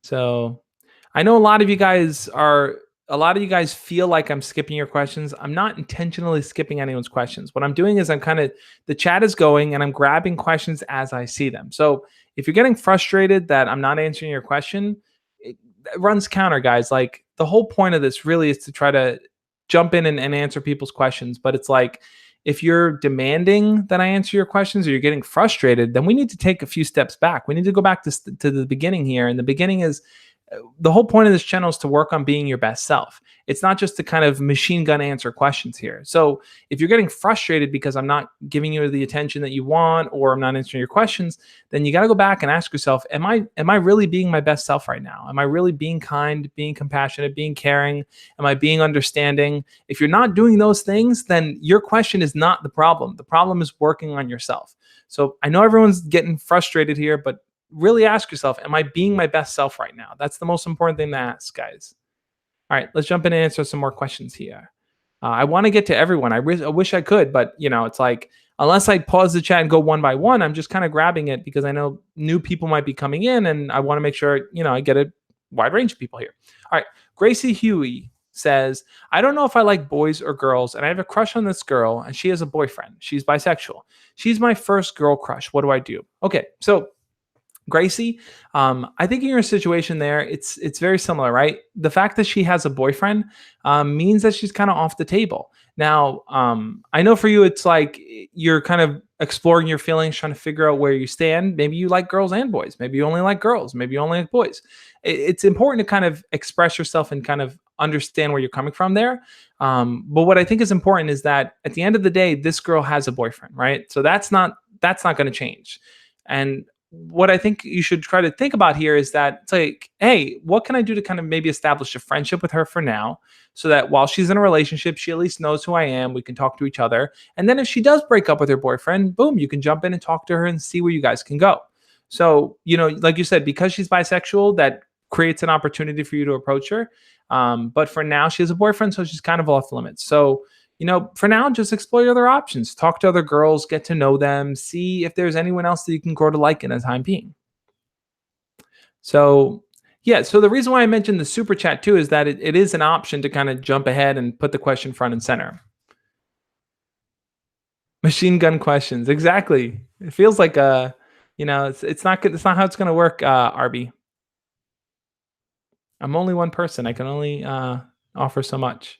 So I know a lot of you guys are a lot of you guys feel like I'm skipping your questions. I'm not intentionally skipping anyone's questions. What I'm doing is the chat is going and I'm grabbing questions as I see them. So if you're getting frustrated that I'm not answering your question, it runs counter, guys. Like the whole point of this really is to try to jump in and answer people's questions. But it's like, if you're demanding that I answer your questions or you're getting frustrated, then we need to take a few steps back. We need to go back to the beginning here. And the beginning is the whole point of this channel is to work on being your best self. It's not just to kind of machine gun answer questions here. So if you're getting frustrated because I'm not giving you the attention that you want or I'm not answering your questions, then you got to go back and ask yourself, am I really being my best self right now? Am I really being kind, being compassionate, being caring? Am I being understanding? If you're not doing those things, then your question is not the problem. The problem is working on yourself. So I know everyone's getting frustrated here, but really ask yourself, am I being my best self right now? That's the most important thing to ask, guys. All right, let's jump in and answer some more questions here. I want to get to everyone. I wish I could, but it's like, unless I pause the chat and go one by one, I'm just kind of grabbing it because I know new people might be coming in and I want to make sure, I get a wide range of people here. All right, Gracie Huey says, I don't know if I like boys or girls, and I have a crush on this girl, and she has a boyfriend. She's bisexual. She's my first girl crush. What do I do? Okay, so Gracie, I think in your situation there, it's very similar, right? The fact that she has a boyfriend means that she's kind of off the table. Now, I know for you, it's like you're kind of exploring your feelings, trying to figure out where you stand. Maybe you like girls and boys. Maybe you only like girls. Maybe you only like boys. It's important to kind of express yourself and kind of understand where you're coming from there. But what I think is important is that at the end of the day, this girl has a boyfriend, right? So that's not going to change. And what I think you should try to think about here is that it's like, hey, what can I do to kind of maybe establish a friendship with her for now, so that while she's in a relationship, she at least knows who I am. We can talk to each other. And then if she does break up with her boyfriend, boom, you can jump in and talk to her and see where you guys can go. So, like you said, because she's bisexual, that creates an opportunity for you to approach her. But for now, she has a boyfriend, so she's kind of off limits. So, for now, just explore your other options. Talk to other girls, get to know them, see if there's anyone else that you can grow to like in a time being. So, yeah. So the reason why I mentioned the super chat too is that it is an option to kind of jump ahead and put the question front and center. Machine gun questions, exactly. It feels like it's not good. It's not how it's going to work, Arby. I'm only one person. I can only offer so much.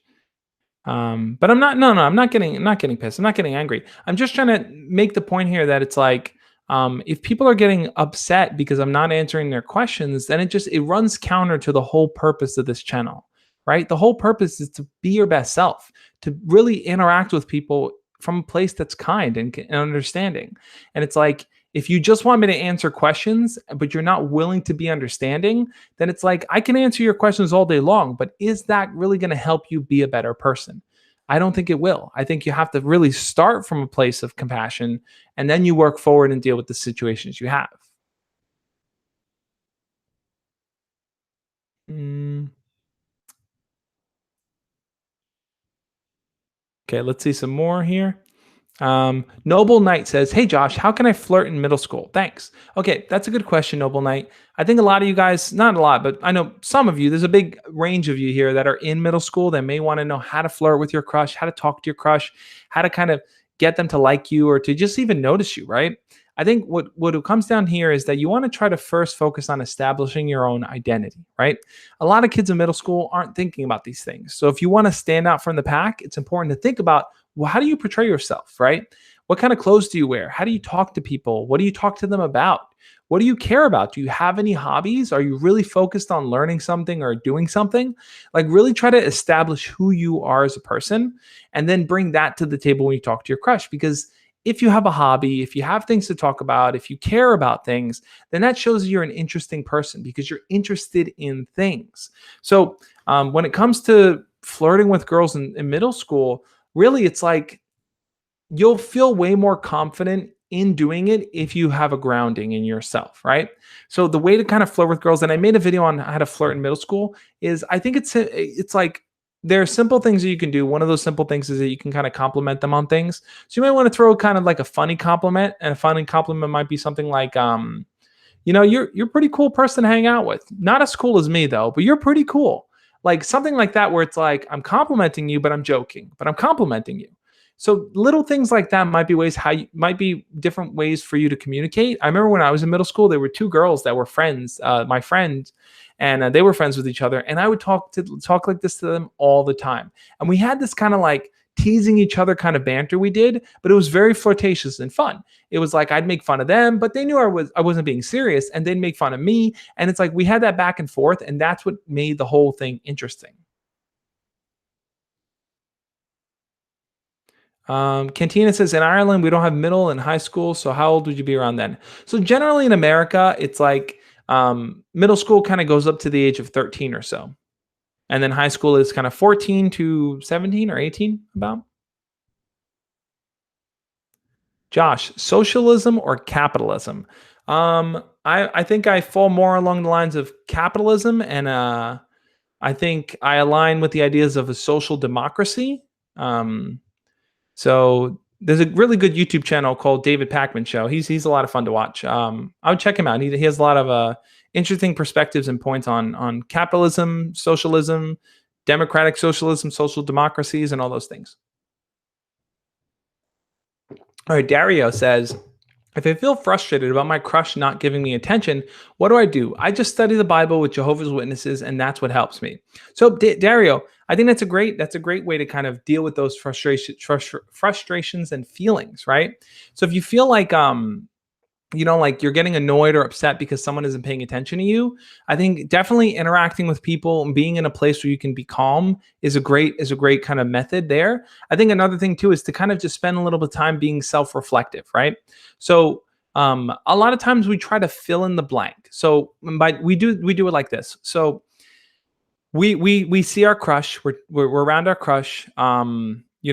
But I'm not. No, I'm not getting pissed. I'm not getting angry. I'm just trying to make the point here that it's like, if people are getting upset because I'm not answering their questions, then it runs counter to the whole purpose of this channel, right? The whole purpose is to be your best self, to really interact with people from a place that's kind and understanding. And it's like, if you just want me to answer questions, but you're not willing to be understanding, then it's like, I can answer your questions all day long, but is that really going to help you be a better person? I don't think it will. I think you have to really start from a place of compassion, and then you work forward and deal with the situations you have. Mm, okay, let's see some more here. Noble Knight says, hey Josh, how can I flirt in middle school? Thanks. Okay, that's a good question, Noble Knight. I think a lot of you guys, not a lot, but I know some of you, there's a big range of you here that are in middle school that may want to know how to flirt with your crush, how to talk to your crush, how to kind of get them to like you or to just even notice you, right? I think what it comes down here is that you want to try to first focus on establishing your own identity, right? A lot of kids in middle school aren't thinking about these things. So if you want to stand out from the pack, it's important to think about, well, how do you portray yourself, right? What kind of clothes do you wear? How do you talk to people? What do you talk to them about? What do you care about? Do you have any hobbies? Are you really focused on learning something or doing something? Like, really try to establish who you are as a person and then bring that to the table when you talk to your crush. Because if you have a hobby, if you have things to talk about, if you care about things, then that shows you're an interesting person because you're interested in things. So when it comes to flirting with girls in middle school, really, it's like you'll feel way more confident in doing it if you have a grounding in yourself, right? So the way to kind of flirt with girls, and I made a video on how to flirt in middle school, is I think it's like there are simple things that you can do. One of those simple things is that you can kind of compliment them on things. So you might want to throw kind of like a funny compliment, and a funny compliment might be something like, you're a pretty cool person to hang out with. Not as cool as me though, but you're pretty cool. like something like that, where it's like, I'm complimenting you, but I'm joking, but I'm complimenting you. So little things like that might be ways how you might be different ways for you to communicate. I remember when I was in middle school, there were two girls that were friends, my friend, and they were friends with each other. And I would talk like this to them all the time. And we had this kind of like teasing each other kind of banter we did, but it was very flirtatious and fun. It was like I'd make fun of them, but they knew I wasn't being serious, and they'd make fun of me. And it's like we had that back and forth, and that's what made the whole thing interesting. Cantina says in Ireland we don't have middle and high school, so how old would you be around then? So generally in America, it's like middle school kind of goes up to the age of 13 or so, and then high school is kind of 14 to 17 or 18 about. Josh, socialism or capitalism? I think I fall more along the lines of capitalism, and I think I align with the ideas of a social democracy. Um, So there's a really good YouTube channel called David Pakman Show. He's a lot of fun to watch. I would check him out. He has a lot of interesting perspectives and points on capitalism, socialism, democratic socialism, social democracies, and all those things. All right, Dario says, if I feel frustrated about my crush not giving me attention, what do? I just study the Bible with Jehovah's Witnesses, and that's what helps me. So, Dario, I think that's a great way to kind of deal with those frustrations and feelings, right? So, if you feel like like you're getting annoyed or upset because someone isn't paying attention to you, I think definitely interacting with people and being in a place where you can be calm is a great kind of method there. I think another thing too is to kind of just spend a little bit of time being self-reflective, right? So a lot of times we try to fill in the blank. So we do it like this. So we see our crush, we're around our crush.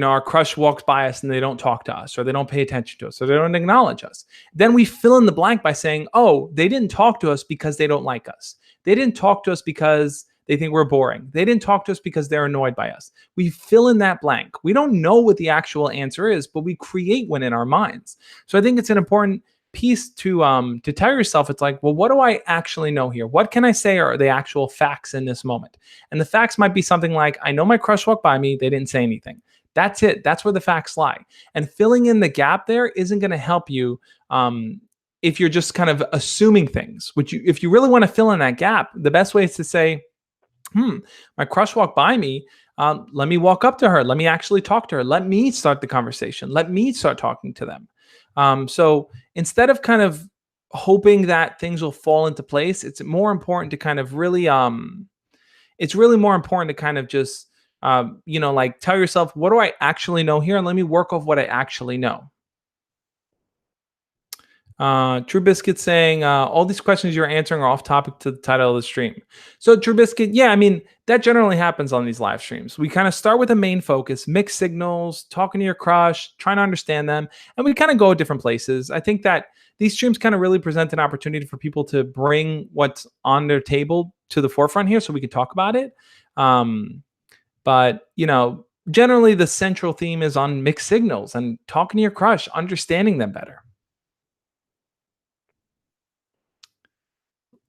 Our crush walks by us and they don't talk to us, or they don't pay attention to us, or they don't acknowledge us. Then we fill in the blank by saying, oh, they didn't talk to us because they don't like us. They didn't talk to us because they think we're boring. They didn't talk to us because they're annoyed by us. We fill in that blank. We don't know what the actual answer is, but we create one in our minds. So I think it's an important piece to tell yourself. It's like, well, what do I actually know here? What can I say are the actual facts in this moment? And the facts might be something like, I know my crush walked by me, they didn't say anything. That's it. That's where the facts lie. And filling in the gap there isn't going to help you if you're just kind of assuming things. If you really want to fill in that gap, the best way is to say, my crush walked by me. Let me walk up to her. Let me actually talk to her. Let me start the conversation. Let me start talking to them. So instead of kind of hoping that things will fall into place, it's more important to kind of really, it's really more important to kind of just, like tell yourself, what do I actually know here? And let me work off what I actually know. True Biscuit saying, all these questions you're answering are off topic to the title of the stream. So True Biscuit, yeah, I mean, that generally happens on these live streams. We kind of start with a main focus, mixed signals, talking to your crush, trying to understand them, and we kind of go different places. I think that these streams kind of really present an opportunity for people to bring what's on their table to the forefront here so we can talk about it. But, generally the central theme is on mixed signals and talking to your crush, understanding them better.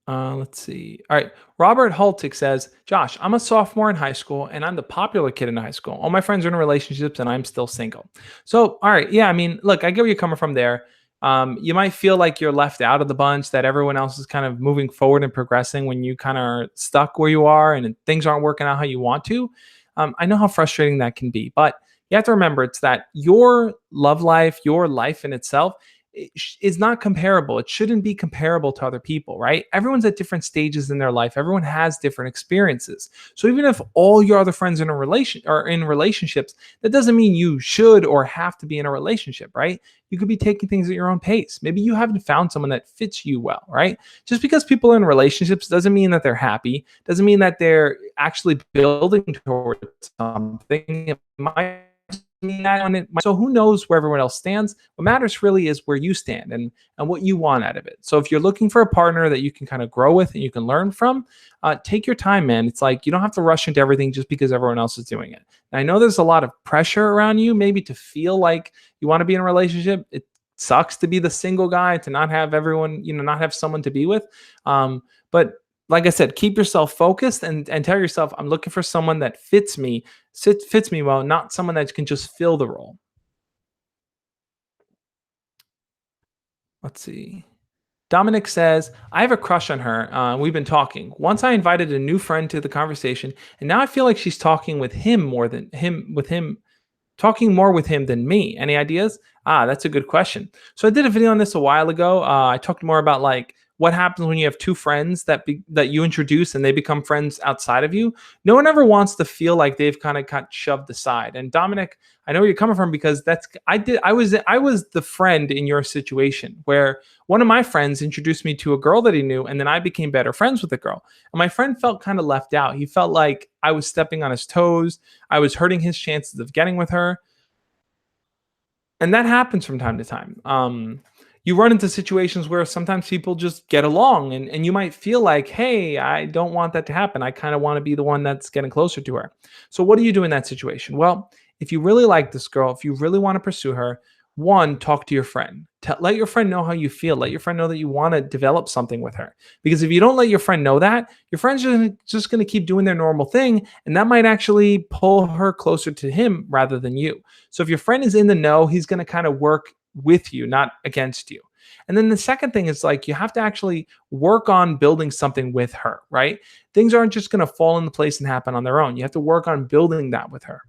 Let's see. All right. Robert Haltick says, Josh, I'm a sophomore in high school and I'm the popular kid in high school. All my friends are in relationships and I'm still single. So, all right. Yeah. I mean, look, I get where you're coming from there. You might feel like you're left out of the bunch, that everyone else is kind of moving forward and progressing when you kind of are stuck where you are and things aren't working out how you want to. I know how frustrating that can be, but you have to remember it's that your love life, your life in itself, is not comparable. It shouldn't be comparable to other people, right? Everyone's at different stages in their life. Everyone has different experiences. So even if all your other friends in a relation are in relationships, that doesn't mean you should or have to be in a relationship, right? You could be taking things at your own pace. Maybe you haven't found someone that fits you well, right? Just because people are in relationships doesn't mean that they're happy, doesn't mean that they're actually building towards something. It might so who knows where everyone else stands? What matters really is where you stand and what you want out of it. So if you're looking for a partner that you can kind of grow with and you can learn from, take your time, man. It's like you don't have to rush into everything just because everyone else is doing it. And I know there's a lot of pressure around you, maybe to feel like you want to be in a relationship. It sucks to be the single guy, to not have everyone, not have someone to be with. But like I said, keep yourself focused and tell yourself, I'm looking for someone that fits me well, not someone that can just fill the role. Let's see. Dominic says, I have a crush on her. We've been talking. Once I invited a new friend to the conversation, and now I feel like she's talking with him more than him with him talking more with him than me. Any ideas? That's a good question. So I did a video on this a while ago. I talked more about like what happens when you have two friends that you introduce and they become friends outside of you. No one ever wants to feel like they've kind of got shoved aside. And Dominic, I know where you're coming from because I was the friend in your situation where one of my friends introduced me to a girl that he knew, and then I became better friends with the girl. And my friend felt kind of left out. He felt like I was stepping on his toes. I was hurting his chances of getting with her. And that happens from time to time. You run into situations where sometimes people just get along, and you might feel like, hey, I don't want that to happen. I kind of want to be the one that's getting closer to her. So, what do you do in that situation? Well, if you really like this girl, if you really want to pursue her, one, talk to your friend. Let your friend know how you feel. Let your friend know that you want to develop something with her. Because if you don't let your friend know that, your friend's just going to keep doing their normal thing. And that might actually pull her closer to him rather than you. So if your friend is in the know, he's going to kind of work with you, not against you. And then the second thing is like you have to actually work on building something with her, right? Things aren't just going to fall into place and happen on their own. You have to work on building that with her.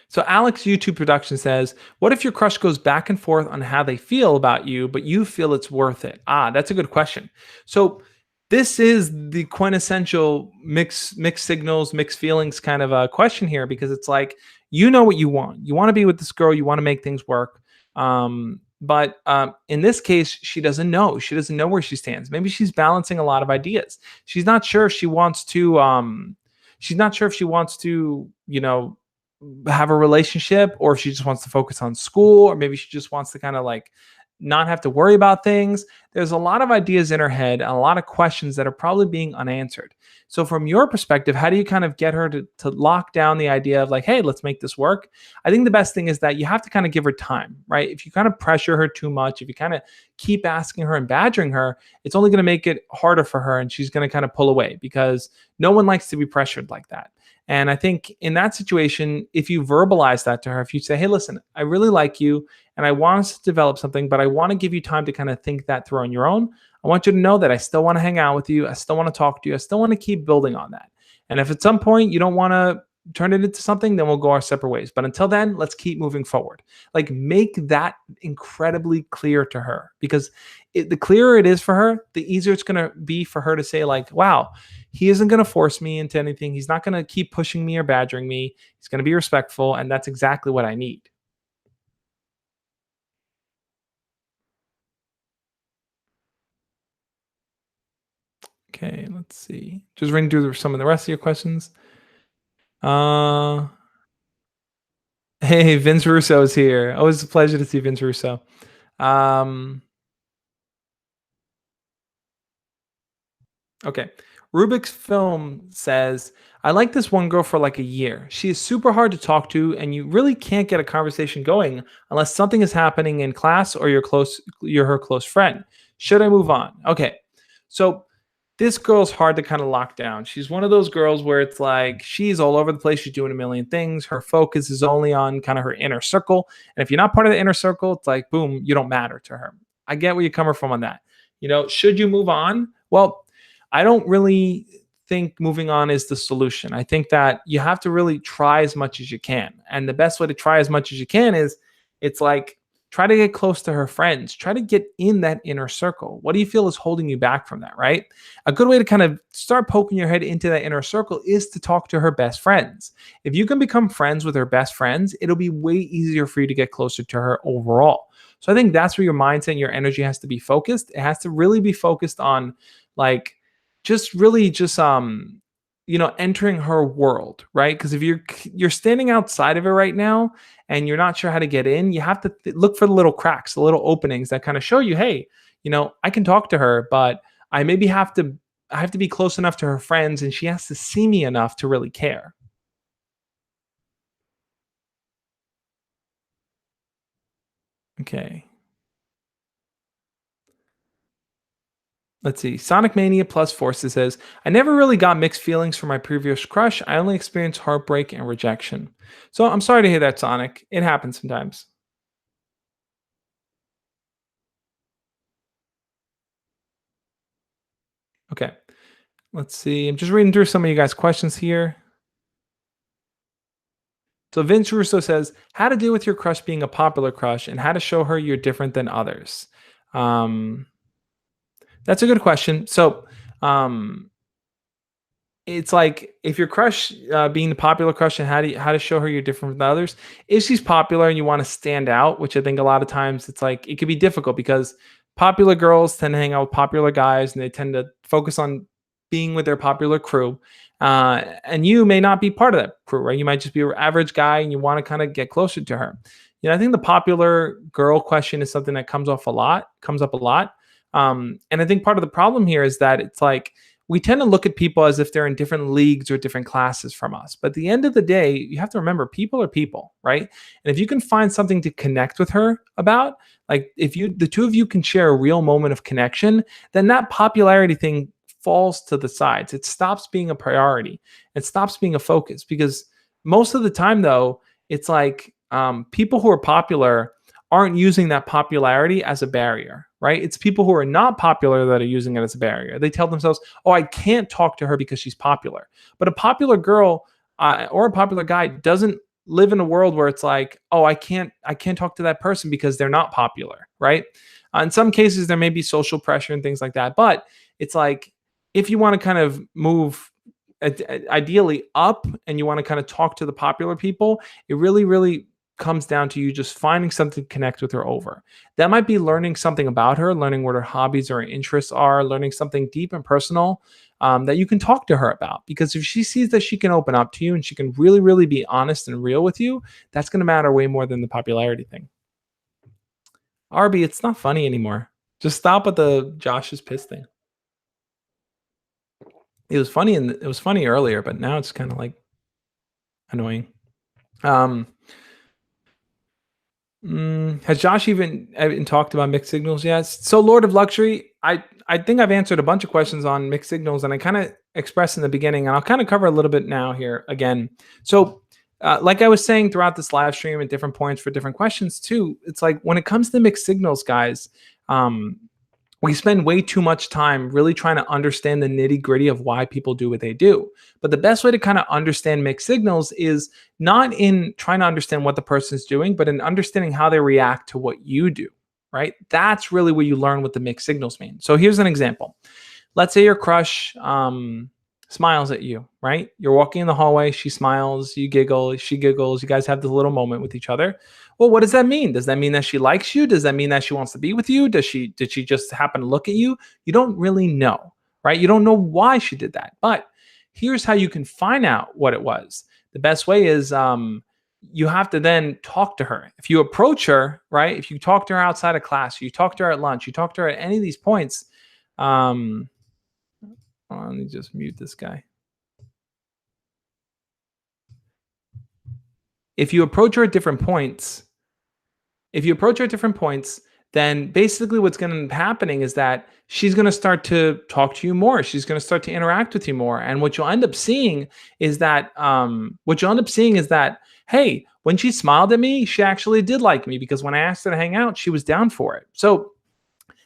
So Alex YouTube production says, "What if your crush goes back and forth on how they feel about you, but you feel it's worth it?" That's a good question. So this is the quintessential mixed signals, mixed feelings kind of a question here because it's like you know what you want. You want to be with this girl. You want to make things work. But in this case, she doesn't know. She doesn't know where she stands. Maybe she's balancing a lot of ideas. She's not sure if she wants to. She's not sure if she wants to. Have a relationship or if she just wants to focus on school or maybe she just wants to kind of like not have to worry about things. There's a lot of ideas in her head and a lot of questions that are probably being unanswered. So from your perspective, how do you kind of get her to lock down the idea of like, hey, let's make this work? I think the best thing is that you have to kind of give her time, right? If you kind of pressure her too much, if you kind of keep asking her and badgering her, it's only going to make it harder for her and she's going to kind of pull away because no one likes to be pressured like that. And I think in that situation, if you verbalize that to her, if you say, hey, listen, I really like you and I want us to develop something, but I want to give you time to kind of think that through on your own. I want you to know that I still want to hang out with you. I still want to talk to you. I still want to keep building on that. And if at some point you don't want to turn it into something, then we'll go our separate ways. But until then, let's keep moving forward. Like make that incredibly clear to her because the clearer it is for her, the easier it's going to be for her to say like, wow, he isn't going to force me into anything. He's not going to keep pushing me or badgering me. He's going to be respectful. And that's exactly what I need. Okay, let's see. Just reading through some of the rest of your questions. Uh, hey, Vince Russo is here. Always a pleasure to see Vince Russo. Um, Okay. Rubik's Film says, I like this one girl for like a year. She is super hard to talk to, and you really can't get a conversation going unless something is happening in class or you're her close friend. Should I move on? Okay. So this girl's hard to kind of lock down. She's one of those girls where it's like she's all over the place. She's doing a million things. Her focus is only on kind of her inner circle. And if you're not part of the inner circle, it's like, boom, you don't matter to her. I get where you're coming from on that. Should you move on? Well, I don't really think moving on is the solution. I think that you have to really try as much as you can. And the best way to try as much as you can is it's like try to get close to her friends, try to get in that inner circle. What do you feel is holding you back from that, right? A good way to kind of start poking your head into that inner circle is to talk to her best friends. If you can become friends with her best friends, it'll be way easier for you to get closer to her overall. So I think that's where your mindset and your energy has to be focused. It has to really be focused on like just really just entering her world, right? Because if you're standing outside of it right now and you're not sure how to get in, you have to look for the little cracks, the little openings that kind of show you, hey, I can talk to her, but I have to be close enough to her friends and she has to see me enough to really care. Okay. Let's see. Sonic Mania Plus Forces says, I never really got mixed feelings for my previous crush. I only experienced heartbreak and rejection. So I'm sorry to hear that, Sonic. It happens sometimes. Okay. Let's see. I'm just reading through some of you guys' questions here. So Vince Russo says, how to deal with your crush being a popular crush and how to show her you're different than others. Um, that's a good question. So um, it's like if your crush being the popular crush and how to show her you're different from the others. If she's popular and you want to stand out, which I think a lot of times it's like it could be difficult because popular girls tend to hang out with popular guys and they tend to focus on being with their popular crew, and you may not be part of that crew, right? You might just be an average guy and you want to kind of get closer to her. I think the popular girl question is something that comes up a lot. And I think part of the problem here is that it's like we tend to look at people as if they're in different leagues or different classes from us. But at the end of the day, you have to remember people are people, right? And if you can find something to connect with her about, like if the two of you can share a real moment of connection, then that popularity thing falls to the sides. It stops being a priority. It stops being a focus because most of the time, though, it's like people who are popular aren't using that popularity as a barrier, right? It's people who are not popular that are using it as a barrier. They tell themselves, oh, I can't talk to her because she's popular. But a popular girl or a popular guy doesn't live in a world where it's like, oh, I can't talk to that person because they're not popular, right? In some cases, there may be social pressure and things like that. But it's like, if you want to kind of move ideally up and you want to kind of talk to the popular people, it really, really comes down to you just finding something to connect with her over. That might be learning something about her, learning what her hobbies or interests are, learning something deep and personal that you can talk to her about. Because if she sees that she can open up to you and she can really, really be honest and real with you, that's going to matter way more than the popularity thing. Arby, it's not funny anymore. Just stop with the Josh is pissed thing. It was funny and it was funny earlier, but now it's kind of like annoying. Um, has Josh even talked about mixed signals yet? So, Lord of Luxury, I think I've answered a bunch of questions on mixed signals, and I kind of expressed in the beginning, and I'll kind of cover a little bit now here again. So, like I was saying throughout this live stream at different points for different questions too, it's like when it comes to mixed signals, guys, um, we spend way too much time really trying to understand the nitty gritty of why people do what they do. But the best way to kind of understand mixed signals is not in trying to understand what the person's doing, but in understanding how they react to what you do, right? That's really where you learn what the mixed signals mean. So here's an example. Let's say your crush smiles at you, right? You're walking in the hallway, she smiles, you giggle, she giggles, you guys have this little moment with each other. Well, what does that mean? Does that mean that she likes you? Does that mean that she wants to be with you? Did she just happen to look at you? You don't really know, right? You don't know why she did that. But here's how you can find out what it was. The best way is you have to then talk to her. If you approach her, right? If you talk to her outside of class, you talk to her at lunch, you talk to her at any of these points, um, let me just mute this guy. If you approach her at different points, if you approach her at different points, then basically what's going to end up happening is that she's going to start to talk to you more. She's going to start to interact with you more. And what you'll end up seeing is that, hey, when she smiled at me, she actually did like me because when I asked her to hang out, she was down for it. So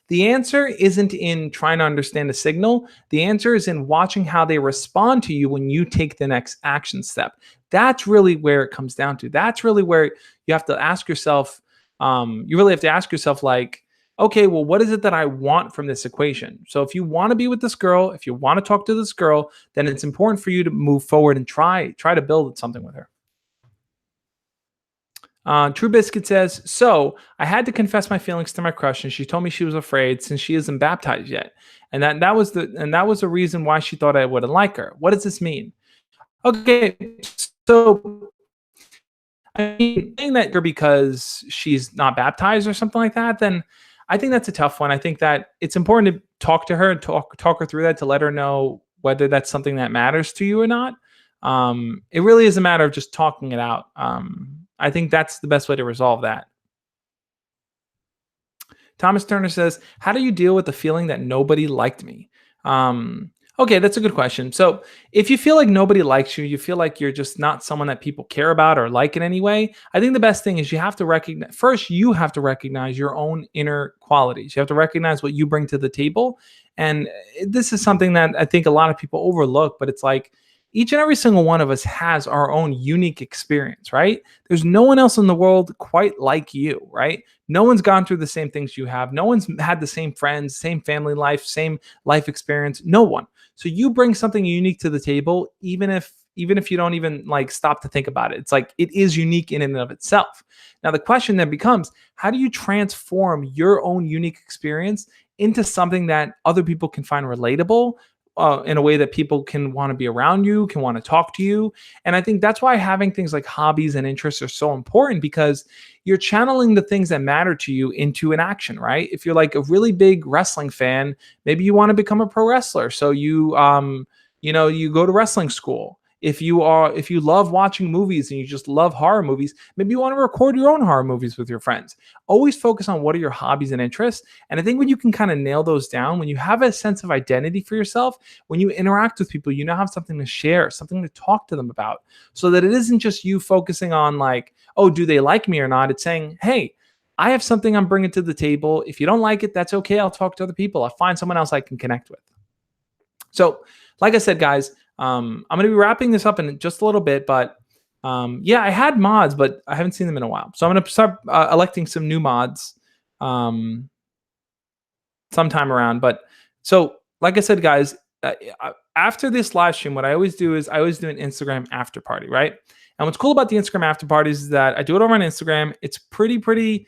the answer isn't in trying to understand a signal. The answer is in watching how they respond to you when you take the next action step. That's really where it comes down to. That's really where you have to ask yourself, you really have to ask yourself, like, okay, well, what is it that I want from this equation? So if you want to be with this girl, if you want to talk to this girl, then it's important for you to move forward and try to build something with her. True Biscuit says, so I had to confess my feelings to my crush, and she told me she was afraid since she isn't baptized yet, and that was the reason why she thought I wouldn't like her. What does this mean? Okay, so I mean, saying that you're because she's not baptized or something like that, then I think that's a tough one. I think that it's important to talk to her and talk her through that to let her know whether that's something that matters to you or not. It really is a matter of just talking it out. I think that's the best way to resolve that. Thomas Turner says, how do you deal with the feeling that nobody liked me? Okay, that's a good question. So if you feel like nobody likes you, you feel like you're just not someone that people care about or like in any way, I think the best thing is you have to recognize first, you have to recognize your own inner qualities. You have to recognize what you bring to the table. And this is something that I think a lot of people overlook, but it's like each and every single one of us has our own unique experience, right? There's no one else in the world quite like you, right? No one's gone through the same things you have. No one's had the same friends, same family life, same life experience. No one. So you bring something unique to the table, even if you don't even like stop to think about it. It's like it is unique in and of itself. Now the question then becomes, how do you transform your own unique experience into something that other people can find relatable, in a way that people can want to be around you, can want to talk to you. And I think that's why having things like hobbies and interests are so important, because you're channeling the things that matter to you into an action, right? If you're like a really big wrestling fan, maybe you want to become a pro wrestler. So you go to wrestling school. If you love watching movies and you just love horror movies, maybe you want to record your own horror movies with your friends. Always focus on what are your hobbies and interests. And I think when you can kind of nail those down, when you have a sense of identity for yourself, when you interact with people, you now have something to share, something to talk to them about, so that it isn't just you focusing on like, oh, do they like me or not? It's saying, hey, I have something I'm bringing to the table. If you don't like it, that's okay. I'll talk to other people. I'll find someone else I can connect with. So, like I said, guys, I'm going to be wrapping this up in just a little bit, but yeah, I had mods, but I haven't seen them in a while. So I'm going to start electing some new mods um, sometime around. But so, like I said, guys, after this live stream, what I always do is I always do an Instagram after party, right? And what's cool about the Instagram after parties is that I do it over on Instagram. It's pretty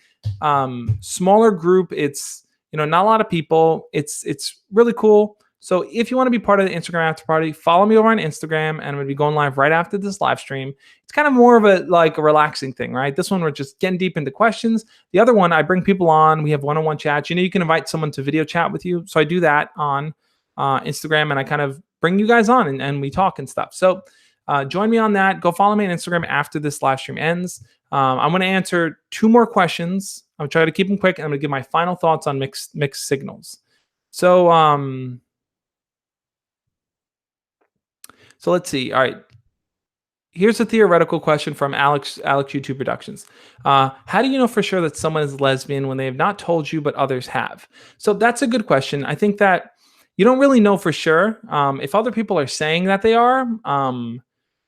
smaller group. It's not a lot of people. It's really cool. So if you want to be part of the Instagram after party, follow me over on Instagram, and I'm going to be going live right after this live stream. It's kind of more of a relaxing thing, right? This one we're just getting deep into questions. The other one, I bring people on. We have one-on-one chats. You can invite someone to video chat with you. So I do that on Instagram, and I kind of bring you guys on and we talk and stuff. So join me on that. Go follow me on Instagram after this live stream ends. I'm going to answer 2 more questions. I'm going to try to keep them quick, and I'm going to give my final thoughts on mixed signals. So let's see. All right. Here's a theoretical question from Alex YouTube Productions. How do you know for sure that someone is lesbian when they have not told you, but others have? So that's a good question. I think that you don't really know for sure. If other people are saying that they are,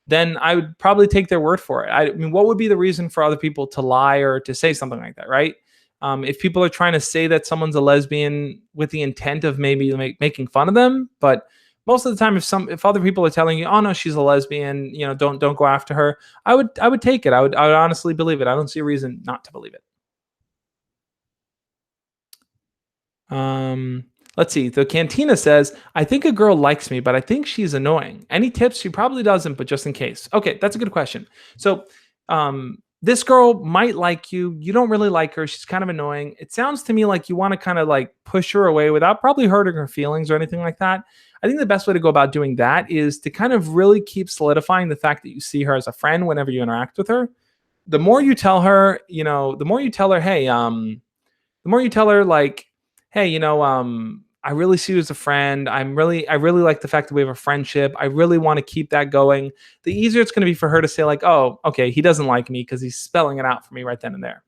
then I would probably take their word for it. I mean, what would be the reason for other people to lie or to say something like that, right? If people are trying to say that someone's a lesbian with the intent of maybe making fun of them, but most of the time, if other people are telling you, "Oh no, she's a lesbian," don't go after her. I would take it. I would honestly believe it. I don't see a reason not to believe it. Let's see. The Cantina says, I think a girl likes me, but I think she's annoying. Any tips? She probably doesn't, but just in case. Okay, that's a good question. So, this girl might like you. You don't really like her. She's kind of annoying. It sounds to me like you want to kind of like push her away without probably hurting her feelings or anything like that. I think the best way to go about doing that is to kind of really keep solidifying the fact that you see her as a friend whenever you interact with her. The more you tell her, the more you tell her, hey, the more you tell her like, hey, I really see you as a friend. I really like the fact that we have a friendship. I really want to keep that going. The easier it's going to be for her to say like, oh, okay, he doesn't like me because he's spelling it out for me right then and there.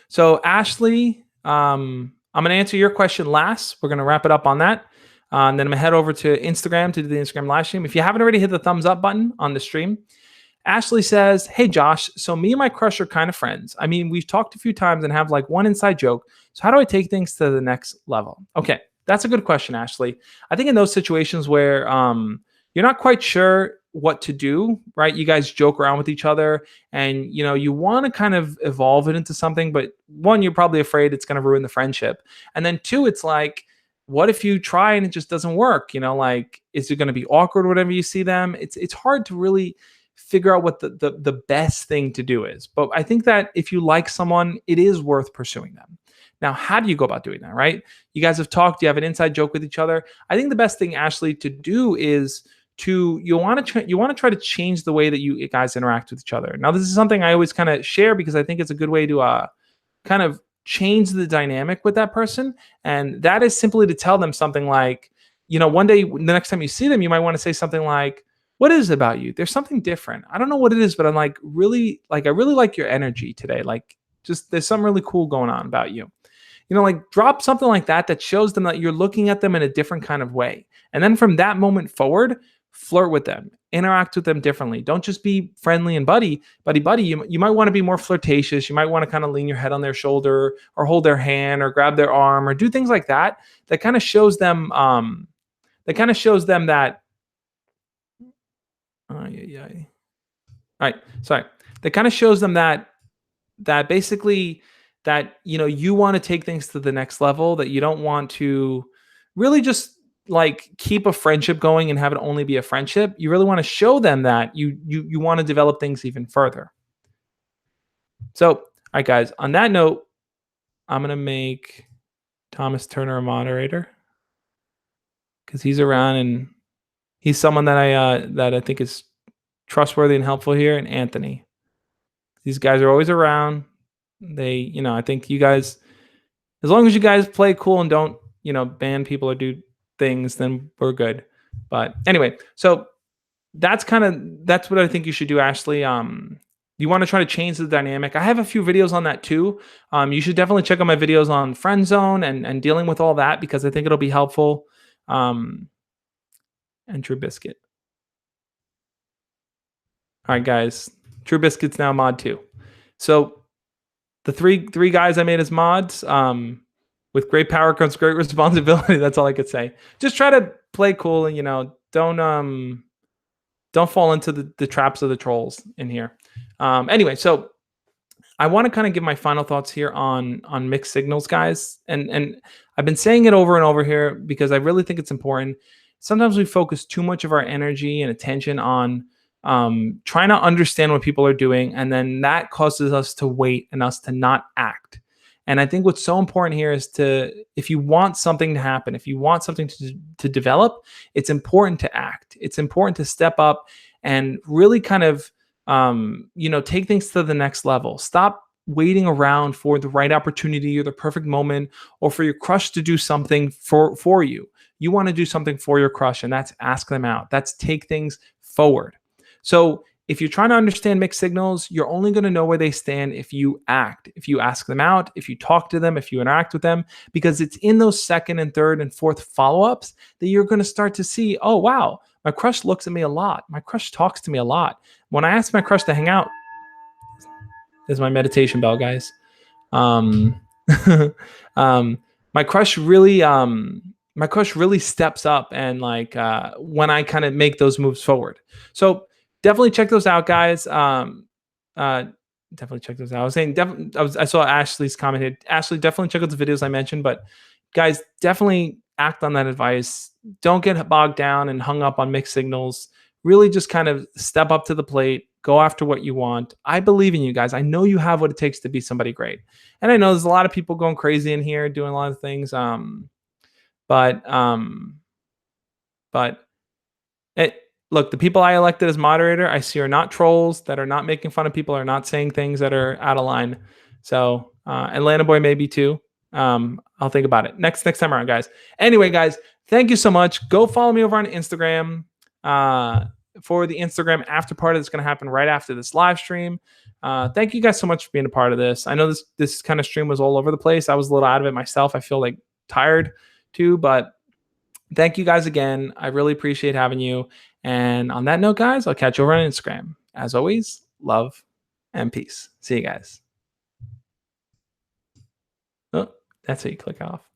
So Ashley, I'm going to answer your question last. We're going to wrap it up on that. And then I'm going to head over to Instagram to do the Instagram live stream. If you haven't already hit the thumbs up button on the stream, Ashley says, hey, Josh, so me and my crush are kind of friends. I mean, we've talked a few times and have like one inside joke. So how do I take things to the next level? Okay, that's a good question, Ashley. I think in those situations where you're not quite sure what to do, right? You guys joke around with each other and, you want to kind of evolve it into something. But one, you're probably afraid it's going to ruin the friendship. And then 2, it's like, what if you try and it just doesn't work? Like, is it going to be awkward whenever you see them? It's hard to really figure out what the best thing to do is. But I think that if you like someone, it is worth pursuing them. Now, how do you go about doing that, right? You guys have talked, you have an inside joke with each other. I think the best thing, Ashley, to do is you want to try to change the way that you guys interact with each other. Now, this is something I always kind of share because I think it's a good way to kind of change the dynamic with that person. And that is simply to tell them something like, one day, the next time you see them, you might want to say something like, what is it about you? There's something different. I don't know what it is, but I'm I really like your energy today. Like, just there's something really cool going on about you. Like drop something like that shows them that you're looking at them in a different kind of way. And then from that moment forward, flirt with them, interact with them differently. Don't just be friendly and buddy. You might want to be more flirtatious. You might want to kind of lean your head on their shoulder or hold their hand or grab their arm or do things like that. That kind of shows them, that, oh, yeah. All right. Sorry. That kind of shows them that basically that you want to take things to the next level, that you don't want to really just like keep a friendship going and have it only be a friendship. You really want to show them that you want to develop things even further. So, all right, guys, on that note, I'm going to make Thomas Turner a moderator because he's around and he's someone that I think is trustworthy and helpful here. And Anthony, these guys are always around. They, I think you guys, as long as you guys play cool and don't, ban people or do things, then we're good. But anyway, so that's what I think you should do, Ashley. You want to try to change the dynamic. I have a few videos on that too. You should definitely check out my videos on friend zone and dealing with all that, because I think it'll be helpful. And True Biscuit. All right, guys. True Biscuit's now mod 2. So the three guys I made as mods, with great power comes great responsibility. That's all I could say. Just try to play cool and don't fall into the traps of the trolls in here. Anyway, so I want to kind of give my final thoughts here on mixed signals, guys. And I've been saying it over and over here because I really think it's important. Sometimes we focus too much of our energy and attention on trying to understand what people are doing, and then that causes us to wait and us to not act. And I think what's so important here is if you want something to happen, if you want something to develop, it's important to act. It's important to step up and really kind of, take things to the next level. Stop waiting around for the right opportunity or the perfect moment or for your crush to do something for you. You want to do something for your crush, and that's ask them out. That's take things forward. So if you're trying to understand mixed signals, you're only going to know where they stand if you act, if you ask them out, if you talk to them, if you interact with them, because it's in those second and third and fourth follow-ups that you're going to start to see, oh, wow, my crush looks at me a lot. My crush talks to me a lot. When I ask my crush to hang out, there's my meditation bell, guys. My crush really steps up and when I kind of make those moves forward. So definitely check those out, guys. Definitely check those out. I was saying, I saw Ashley's comment here. Ashley, definitely check out the videos I mentioned, but guys, definitely act on that advice. Don't get bogged down and hung up on mixed signals. Really just kind of step up to the plate, go after what you want. I believe in you guys. I know you have what it takes to be somebody great. And I know there's a lot of people going crazy in here, doing a lot of things. But look, the people I elected as moderator, I see are not trolls, that are not making fun of people, are not saying things that are out of line. So, Atlanta Boy maybe too. I'll think about it next time around, guys. Anyway, guys, thank you so much. Go follow me over on Instagram for the Instagram after party that's going to happen right after this live stream. Thank you guys so much for being a part of this. I know this kind of stream was all over the place. I was a little out of it myself. I feel tired too, but thank you guys again. I really appreciate having you. And on that note, guys, I'll catch you over on Instagram. As always, love and peace. See you guys. Oh, that's how you click off.